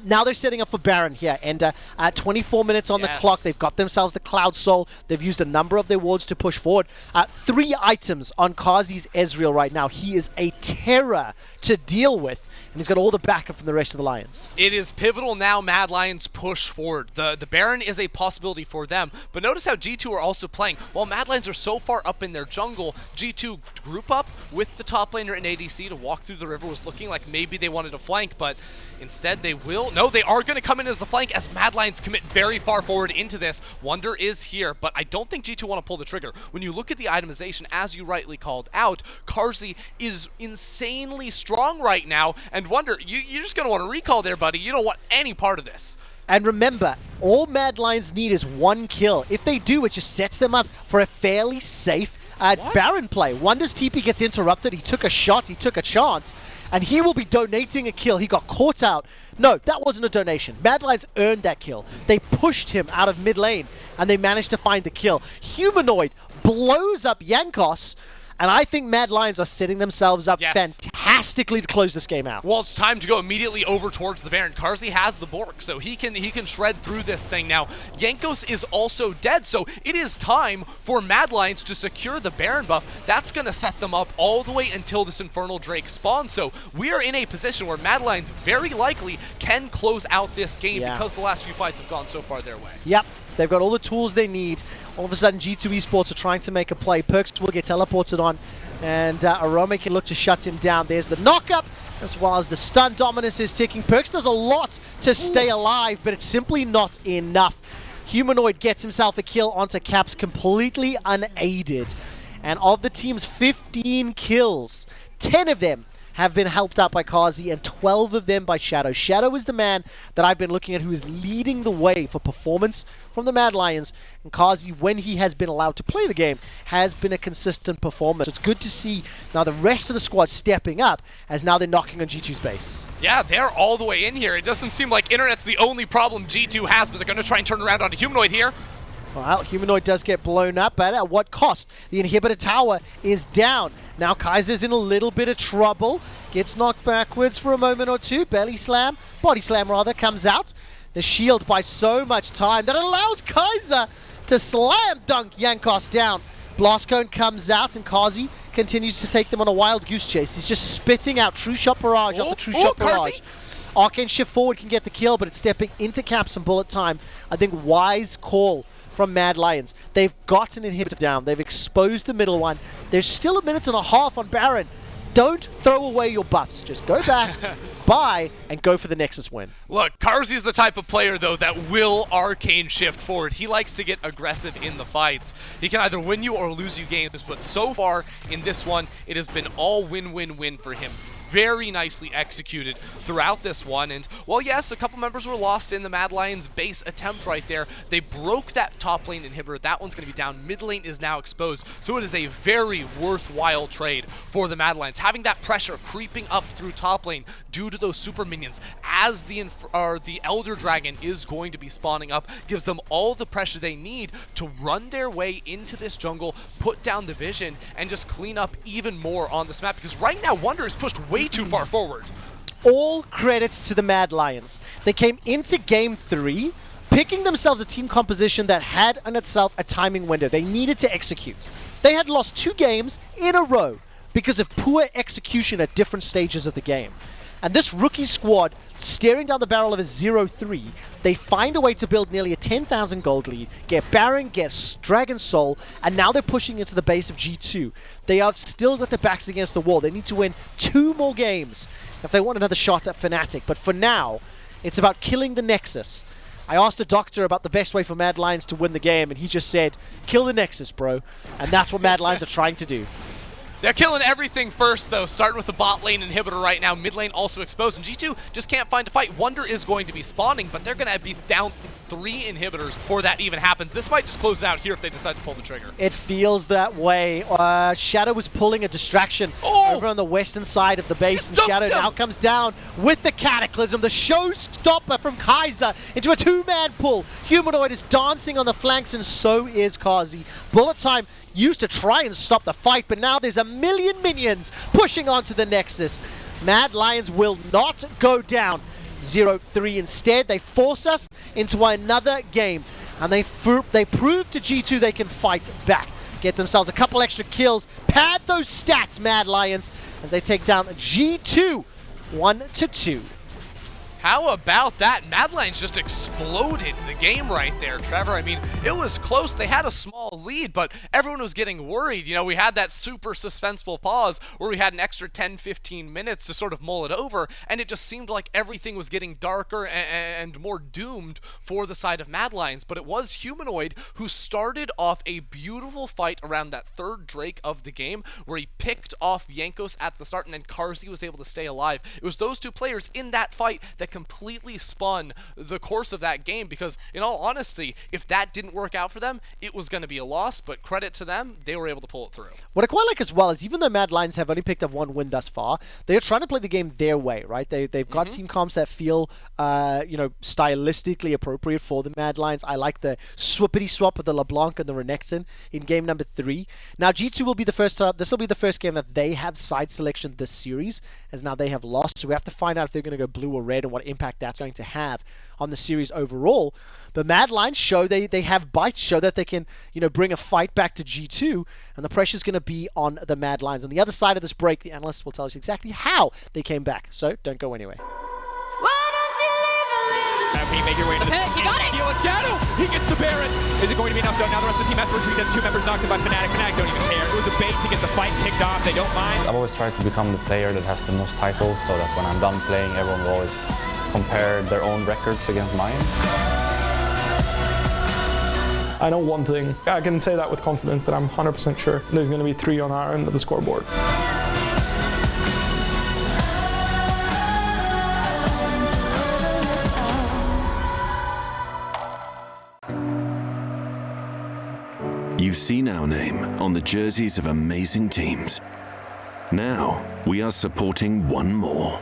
Now they're setting up for Baron here, and at 24 minutes on the clock, they've got themselves the Cloud Soul. They've used a number of their wards to push forward. 3 items on Carzzy's Ezreal right now. He is a terror to deal with, and he's got all the backup from the rest of the Lions. It is pivotal now. Mad Lions push forward. The Baron is a possibility for them, but notice how G2 are also playing. While Mad Lions are so far up in their jungle, G2 group up with the top laner and ADC to walk through the river was looking like maybe they wanted to flank, but instead they will. No, they are going to come in as the flank as Mad Lions commit very far forward into this. Wunder is here, but I don't think G2 want to pull the trigger. When you look at the itemization, as you rightly called out, Carzzy is insanely strong right now, and Wunder, you're just going to want to recall there, buddy. You don't want any part of this. And remember, all Mad Lions need is 1 kill. If they do, it just sets them up for a fairly safe Baron play. Wunder's TP gets interrupted. He took a shot. He took a chance. And he will be donating a kill. He got caught out. No, that wasn't a donation. Mad Lions earned that kill. They pushed him out of mid lane, and they managed to find the kill. Humanoid blows up Jankos, and I think Mad Lions are setting themselves up fantastically to close this game out. Well, it's time to go immediately over towards the Baron. Carzzy has the Bork, so he can shred through this thing now. Jankos is also dead, so it is time for Mad Lions to secure the Baron buff. That's going to set them up all the way until this Infernal Drake spawns. So we are in a position where Mad Lions very likely can close out this game because the last few fights have gone so far their way. Yep. They've got all the tools they need. All of a sudden, G2 Esports are trying to make a play. PERKZ will get teleported on, and Orome can look to shut him down. There's the knock-up, as well as the stun dominance is ticking. PERKZ does a lot to stay alive, but it's simply not enough. Humanoid gets himself a kill onto Caps completely unaided. And of the team's 15 kills, 10 of them have been helped out by Carzzy, and 12 of them by Shadow. Shadow is the man that I've been looking at who is leading the way for performance from the Mad Lions, and Carzzy, when he has been allowed to play the game, has been a consistent performer. So it's good to see now the rest of the squad stepping up, as now they're knocking on G2's base. Yeah, they're all the way in here. It doesn't seem like Internet's the only problem G2 has, but they're going to try and turn around onto Humanoid here. Well, Humanoid does get blown up, but at what cost? The inhibitor tower is down. Now Kaiser's in a little bit of trouble. Gets knocked backwards for a moment or two. Belly slam, body slam rather, comes out. The shield buys so much time that it allows Kaiser to slam dunk Jankos down. Blast Cone comes out, and Carzzy continues to take them on a wild goose chase. He's just spitting out True Shot Barrage after True Shot Barrage. Arcane Shift forward can get the kill, but it's stepping into Caps and bullet time. I think wise call from Mad Lions. They've got an inhibitor down. They've exposed the middle one. There's still a minute and a half on Baron. Don't throw away your buffs. Just go back, buy, and go for the Nexus win. Look, Carzzy's the type of player, though, that will arcane shift forward. He likes to get aggressive in the fights. He can either win you or lose you games, but so far in this one, it has been all win-win-win for him. Very nicely executed throughout this one, and well, yes, a couple members were lost in the Mad Lions base attempt right there. They broke that top lane inhibitor. That one's going to be down. Mid lane is now exposed, so it is a very worthwhile trade for the Mad Lions. Having that pressure creeping up through top lane due to those super minions as the Elder Dragon is going to be spawning up gives them all the pressure they need to run their way into this jungle, put down the vision, and just clean up even more on this map, because right now Wunder is pushed way too far forward. All credits to the Mad Lions. They came into Game 3 picking themselves a team composition that had in itself a timing window. They needed to execute. They had lost 2 games in a row because of poor execution at different stages of the game. And this rookie squad, staring down the barrel of a 0-3, they find a way to build nearly a 10,000 gold lead, get Baron, get Dragon Soul, and now they're pushing into the base of G2. They have still got their backs against the wall. They need to win 2 more games if they want another shot at Fnatic. But for now, it's about killing the Nexus. I asked a doctor about the best way for Mad Lions to win the game, and he just said, kill the Nexus, bro. And that's what Mad Lions are trying to do. They're killing everything first, though, starting with the bot lane inhibitor right now. Mid lane also exposed, and G2 just can't find a fight. Wunder is going to be spawning, but they're going to be down 3 inhibitors before that even happens. This might just close it out here if they decide to pull the trigger. It feels that way. Shadow was pulling a distraction over on the western side of the base, and Shadow now comes down with the Cataclysm, the showstopper from Kaiser into a 2-man pull. Humanoid is dancing on the flanks, and so is Carzzy. Bullet Time used to try and stop the fight, but now there's a million minions pushing onto the Nexus. Mad Lions will not go down. 0-3 instead. They force us into another game, and they prove to G2 they can fight back. Get themselves a couple extra kills, pad those stats, Mad Lions, as they take down G2 1-2. How about that? Mad Lions just exploded the game right there, Trevor. I mean, it was close. They had a small lead, but everyone was getting worried. You know, we had that super suspenseful pause where we had an extra 10-15 minutes to sort of mull it over, and it just seemed like everything was getting darker and more doomed for the side of Mad Lions. But it was Humanoid who started off a beautiful fight around that third Drake of the game, where he picked off Jankos at the start, and then Carzzy was able to stay alive. It was those two players in that fight that completely spun the course of that game, because in all honesty, if that didn't work out for them, it was going to be a loss, but credit to them, they were able to pull it through. What I quite like as well is, even though Mad Lions have only picked up 1 win thus far, they're trying to play the game their way, right? They've got team comps that feel, you know, stylistically appropriate for the Mad Lions. I like the swappity swap of the LeBlanc and the Renekton in game number 3. Now G2 will be the first this will be the first game that they have side selection this series, as now they have lost, so we have to find out if they're going to go blue or red and what impact that's going to have on the series overall. But Mad Lions show they have bites, show that they can, you know, bring a fight back to G2, and the pressure's going to be on the Mad Lions. On the other side of this break, the analysts will tell us exactly how they came back, so don't go anywhere. Can you make your way to the pit? You got it! Steal a Shadow! He gets the Baron! Is it going to be enough? So now the rest of the team has to retreat. There's 2 members knocked in by Fnatic. Fnatic don't even care. It was a bait to get the fight kicked off. They don't mind. I've always tried to become the player that has the most titles, so that when I'm done playing, everyone will always compare their own records against mine. I know one thing. I can say that with confidence, that I'm 100% sure there's going to be 3 on our end of the scoreboard. You've seen our name on the jerseys of amazing teams. Now, we are supporting one more.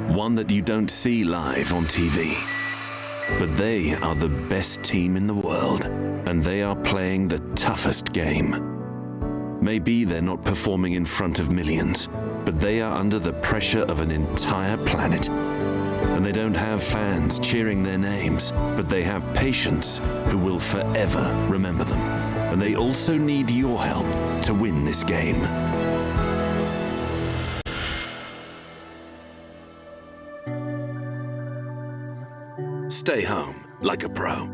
One that you don't see live on TV. But they are the best team in the world, and they are playing the toughest game. Maybe they're not performing in front of millions, but they are under the pressure of an entire planet. And they don't have fans cheering their names, but they have patience who will forever remember them. And they also need your help to win this game. Stay home like a pro.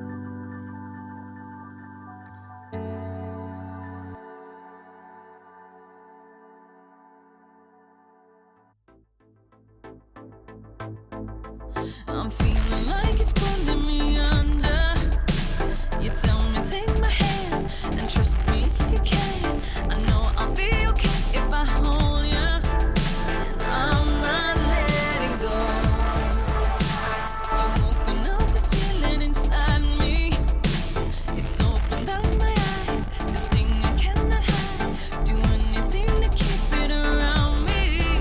I'm feeling like it's pulling me under. You tell me take my hand and trust me if you can. I know I'll be okay if I hold you, and I'm not letting go. You've woken up this feeling inside me. It's opened up my eyes, this thing I cannot hide. Do anything to keep it around me,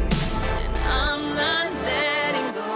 and I'm not letting go.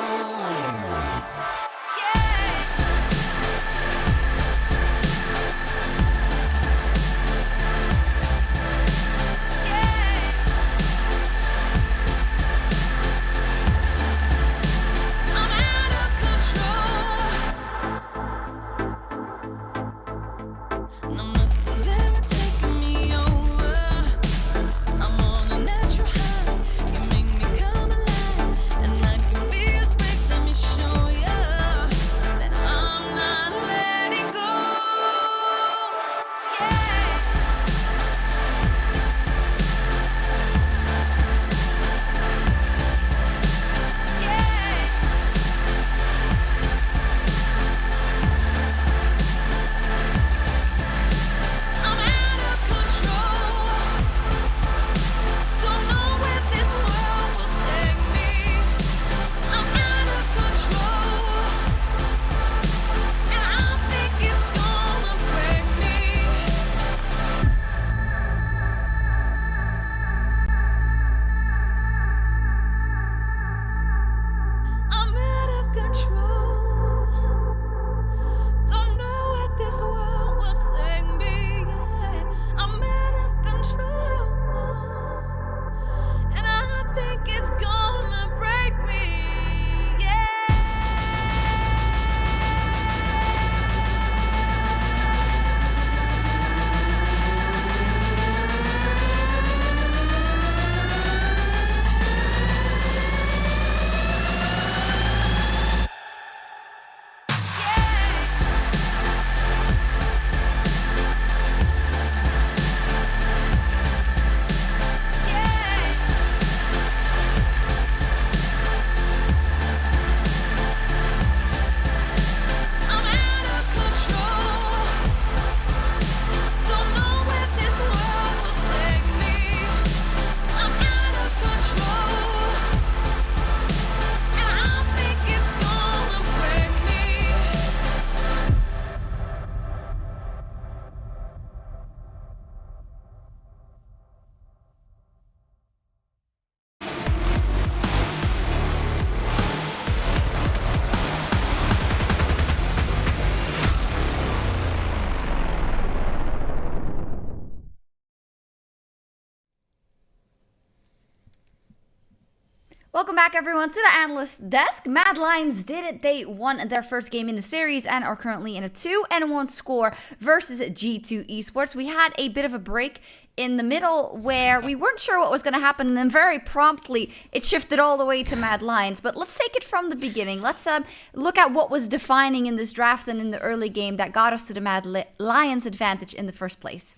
Welcome back, everyone, to the Analyst Desk. Mad Lions did it. They won their first game in the series and are currently in a 2-1 score versus G2 Esports. We had a bit of a break in the middle where we weren't sure what was going to happen, and then very promptly it shifted all the way to Mad Lions. But let's take it from the beginning. Let's look at what was defining in this draft and in the early game that got us to the Mad Lions advantage in the first place.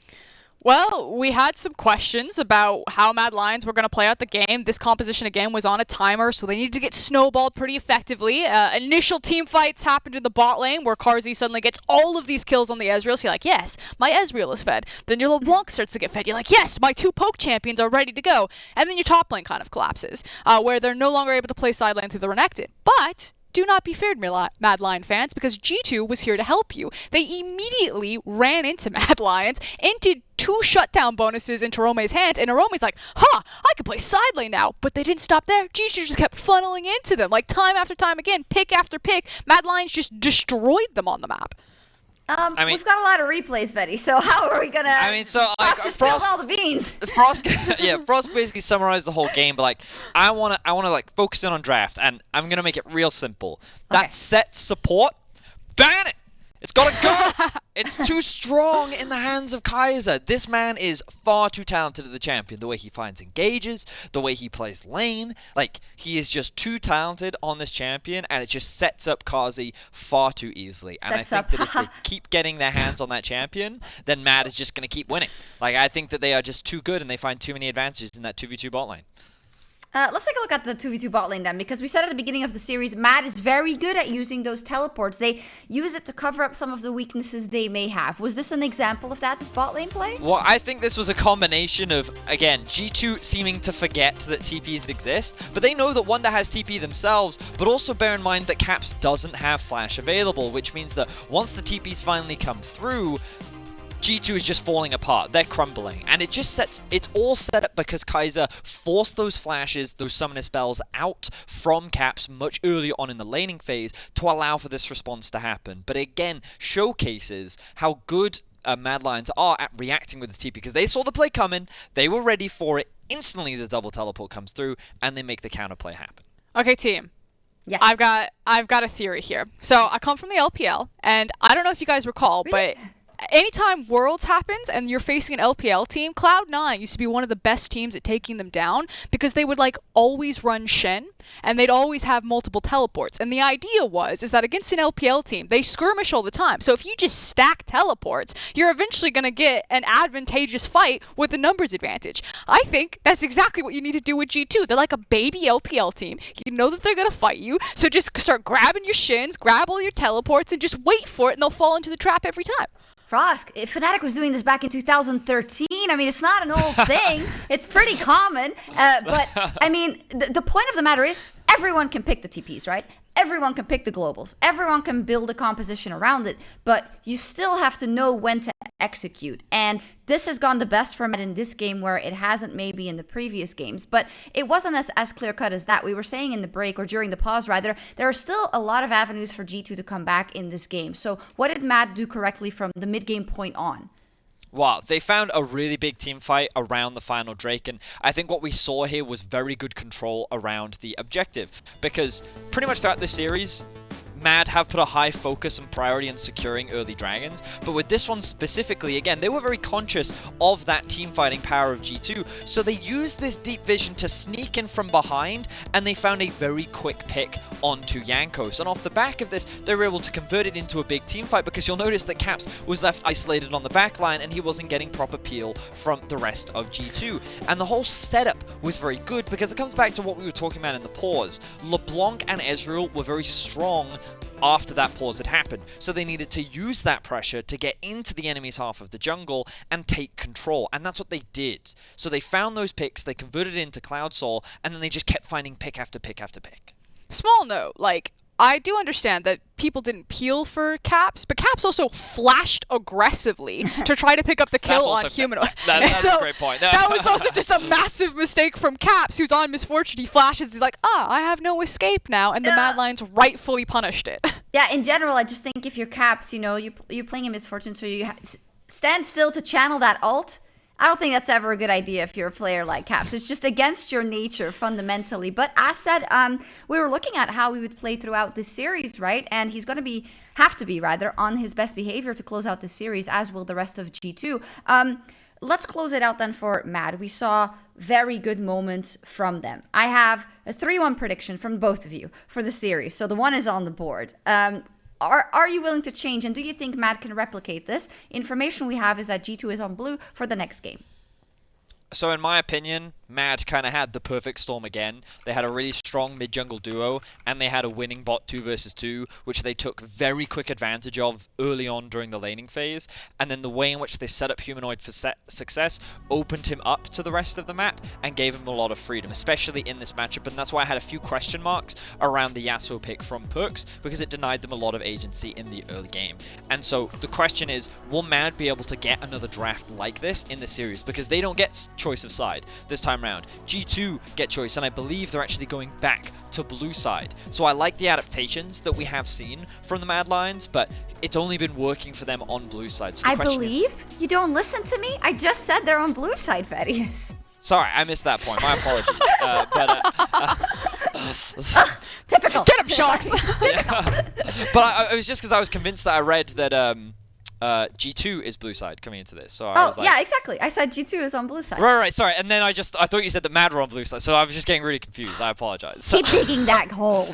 Well, we had some questions about how Mad Lions were going to play out the game. This composition, again, was on a timer, so they needed to get snowballed pretty effectively. Initial team fights happened in the bot lane, where Carzzy suddenly gets all of these kills on the Ezreal. So you're like, yes, my Ezreal is fed. Then your LeBlanc starts to get fed. You're like, yes, my 2 poke champions are ready to go. And then your top lane kind of collapses, where they're no longer able to play side lane through the Renekton. But do not be feared, Mad Lion fans, because G2 was here to help you. They immediately ran into Mad Lions, into 2 shutdown bonuses into Orome's hands, and Orome's like, I can play side lane now. But they didn't stop there. G2 just kept funneling into them, like time after time again, pick after pick. Mad Lions just destroyed them on the map. We've got a lot of replays, Betty, so how are we gonna... Frost just spilled all the beans. Frost basically summarized the whole game, but like, I wanna like focus in on draft, and I'm gonna make it real simple. That set support, ban it! It's gotta go! It's too strong in the hands of Kaiser. This man is far too talented as the champion. The way he finds engages, the way he plays lane, like, he is just too talented on this champion, and it just sets up Carzzy far too easily. And I think that if they keep getting their hands on that champion, then Mad is just gonna keep winning. Like, I think that they are just too good, and they find too many advantages in that 2v2 bot lane. Let's take a look at the 2v2 bot lane then, because we said at the beginning of the series, Mad is very good at using those teleports. They use it to cover up some of the weaknesses they may have. Was this an example of that, this bot lane play? Well, I think this was a combination of, again, G2 seeming to forget that TPs exist, but they know that Wunder has TP themselves, but also bear in mind that Caps doesn't have Flash available, which means that once the TPs finally come through, G2 is just falling apart. They're crumbling. And it just it's all set up because Kaiser forced those flashes, those summoner spells out from Caps much earlier on in the laning phase to allow for this response to happen. But again, showcases how good Mad Lions are at reacting with the TP, because they saw the play coming, they were ready for it, instantly the double teleport comes through, and they make the counterplay happen. Okay, team. Yes. I've got a theory here. So I come from the LPL, and I don't know if you guys recall, but anytime Worlds happens and you're facing an LPL team, Cloud9 used to be one of the best teams at taking them down, because they would like always run Shen, and they'd always have multiple teleports. And the idea is that against an LPL team, they skirmish all the time. So if you just stack teleports, you're eventually going to get an advantageous fight with the numbers advantage. I think that's exactly what you need to do with G2. They're like a baby LPL team. You know that they're going to fight you, so just start grabbing your Shins, grab all your teleports, and just wait for it, and they'll fall into the trap every time. Frost, Fnatic was doing this back in 2013. I mean, it's not an old thing. It's pretty common. But, I mean, the point of the matter is everyone can pick the TPs, right? Everyone can pick the globals. Everyone can build a composition around it. But you still have to know when to execute. And this has gone the best for Mad in this game, where it hasn't maybe in the previous games. But it wasn't as clear-cut as that. We were saying in the break, or during the pause rather, there are still a lot of avenues for G2 to come back in this game. So what did Mad do correctly from the mid-game point on? Well, they found a really big team fight around the final Drake, and I think what we saw here was very good control around the objective, because pretty much throughout this series, Mad have put a high focus and priority on securing early dragons, but with this one specifically, again, they were very conscious of that team fighting power of G2, so they used this deep vision to sneak in from behind, and they found a very quick pick onto Jankos, and off the back of this, they were able to convert it into a big team fight, because you'll notice that Caps was left isolated on the back line, and he wasn't getting proper peel from the rest of G2, and the whole setup was very good, because it comes back to what we were talking about in the pause. LeBlanc and Ezreal were very strong after that pause had happened, so they needed to use that pressure to get into the enemy's half of the jungle and take control, and that's what they did. So they found those picks, they converted it into Cloud Soul, and then they just kept finding pick after pick after pick. Small note, like, I do understand that people didn't peel for Caps, but Caps also flashed aggressively to try to pick up the kill on Humanoid. That's a great point. No. That was also just a massive mistake from Caps, who's on Misfortune. He flashes, he's like, I have no escape now, and the Mad Lions rightfully punished it. Yeah, in general, I just think if you're Caps, you know, you're playing in Misfortune, so you stand still to channel that ult, I don't think that's ever a good idea if you're a player like Caps. It's just against your nature fundamentally. But as said, we were looking at how we would play throughout this series, right? And he's going to have to be on his best behavior to close out the series, as will the rest of G2. Let's close it out then for Mad. We saw very good moments from them. I have a 3-1 prediction from both of you for the series. So the one is on the board. Are you willing to change, and do you think Mad can replicate this? Information we have is that G2 is on blue for the next game. So in my opinion, Mad kind of had the perfect storm again. They had a really strong mid-jungle duo, and they had a winning bot 2 versus 2, which they took very quick advantage of early on during the laning phase. And then the way in which they set up Humanoid for success opened him up to the rest of the map and gave him a lot of freedom, especially in this matchup. And that's why I had a few question marks around the Yasuo pick from PERKZ, because it denied them a lot of agency in the early game. And so the question is, will Mad be able to get another draft like this in the series? Because they don't get choice of side this time round. G2 get choice, and I believe they're actually going back to blue side. So I like the adaptations that we have seen from the Mad Lions, but it's only been working for them on blue side. So the question believe you don't listen to me. I just said they're on blue side, Fetty. Sorry, I missed that point. My apologies. Typical. Get him, Shocks. But it was just because I was convinced that I read that G2 is blue side coming into this. So I was like, yeah, exactly. I said G2 is on blue side. Right, sorry. And then I thought you said that Mad were on blue side, so I was just getting really confused. I apologize. Keep digging that hole.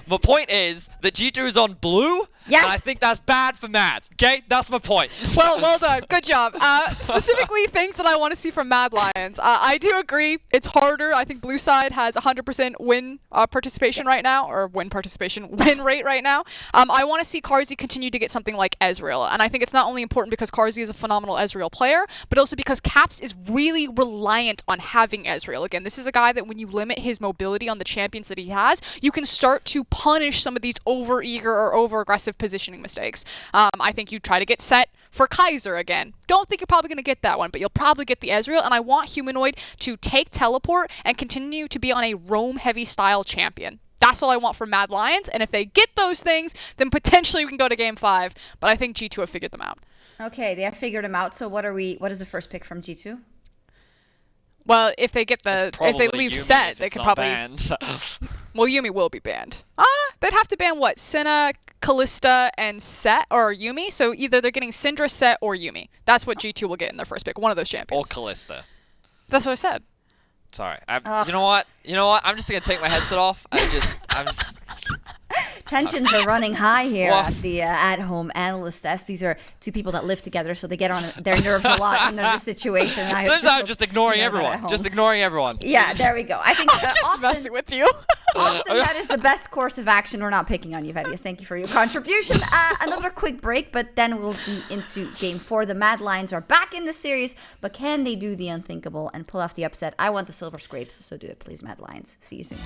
My point is that G2 is on blue. Yes. And I think that's bad for Mad. Okay, that's my point. Well done. Good job. Specifically, things that I want to see from Mad Lions. I do agree. It's harder. I think blue side has 100% win participation right now, or win rate right now. I want to see Carzzy continue to get something like Ezreal, and I think it's not only important because Carzzy is a phenomenal Ezreal player, but also because Caps is really reliant on having Ezreal. Again, this is a guy that when you limit his mobility on the champions that he has, you can start to punish some of these over-eager or over-aggressive positioning mistakes. I think you try to get set for Kaiser again. Don't think you're probably going to get that one, but you'll probably get the Ezreal, and I want Humanoid to take teleport and continue to be on a roam-heavy style champion. That's all I want from Mad Lions, and if they get those things, then potentially we can go to Game 5, but I think G2 have figured them out. Okay, they have figured them out, so what is the first pick from G2? Well, if they leave Yuumi set, they could probably... Well, Yuumi will be banned. They'd have to ban what? Senna, Kalista, and Set, or Yuumi? So either they're getting Syndra, Set, or Yuumi. That's what G2 will get in their first pick. One of those champions. Or Kalista. That's what I said. Sorry. You know what? I'm just going to take my headset off. I'm just... Tensions are running high here at the at-home analyst desk. These are two people that live together, so they get on their nerves a lot when they're in this situation. Sometimes I'm just ignoring everyone. Just ignoring everyone. Yeah, there we go. I think just messing with you. Often that is the best course of action. We're not picking on you, Vedius. Thank you for your contribution. Another quick break, but then we'll be into Game 4. The Mad Lions are back in the series, but can they do the unthinkable and pull off the upset? I want the silver scrapes, so do it, please, Mad Lions. See you soon.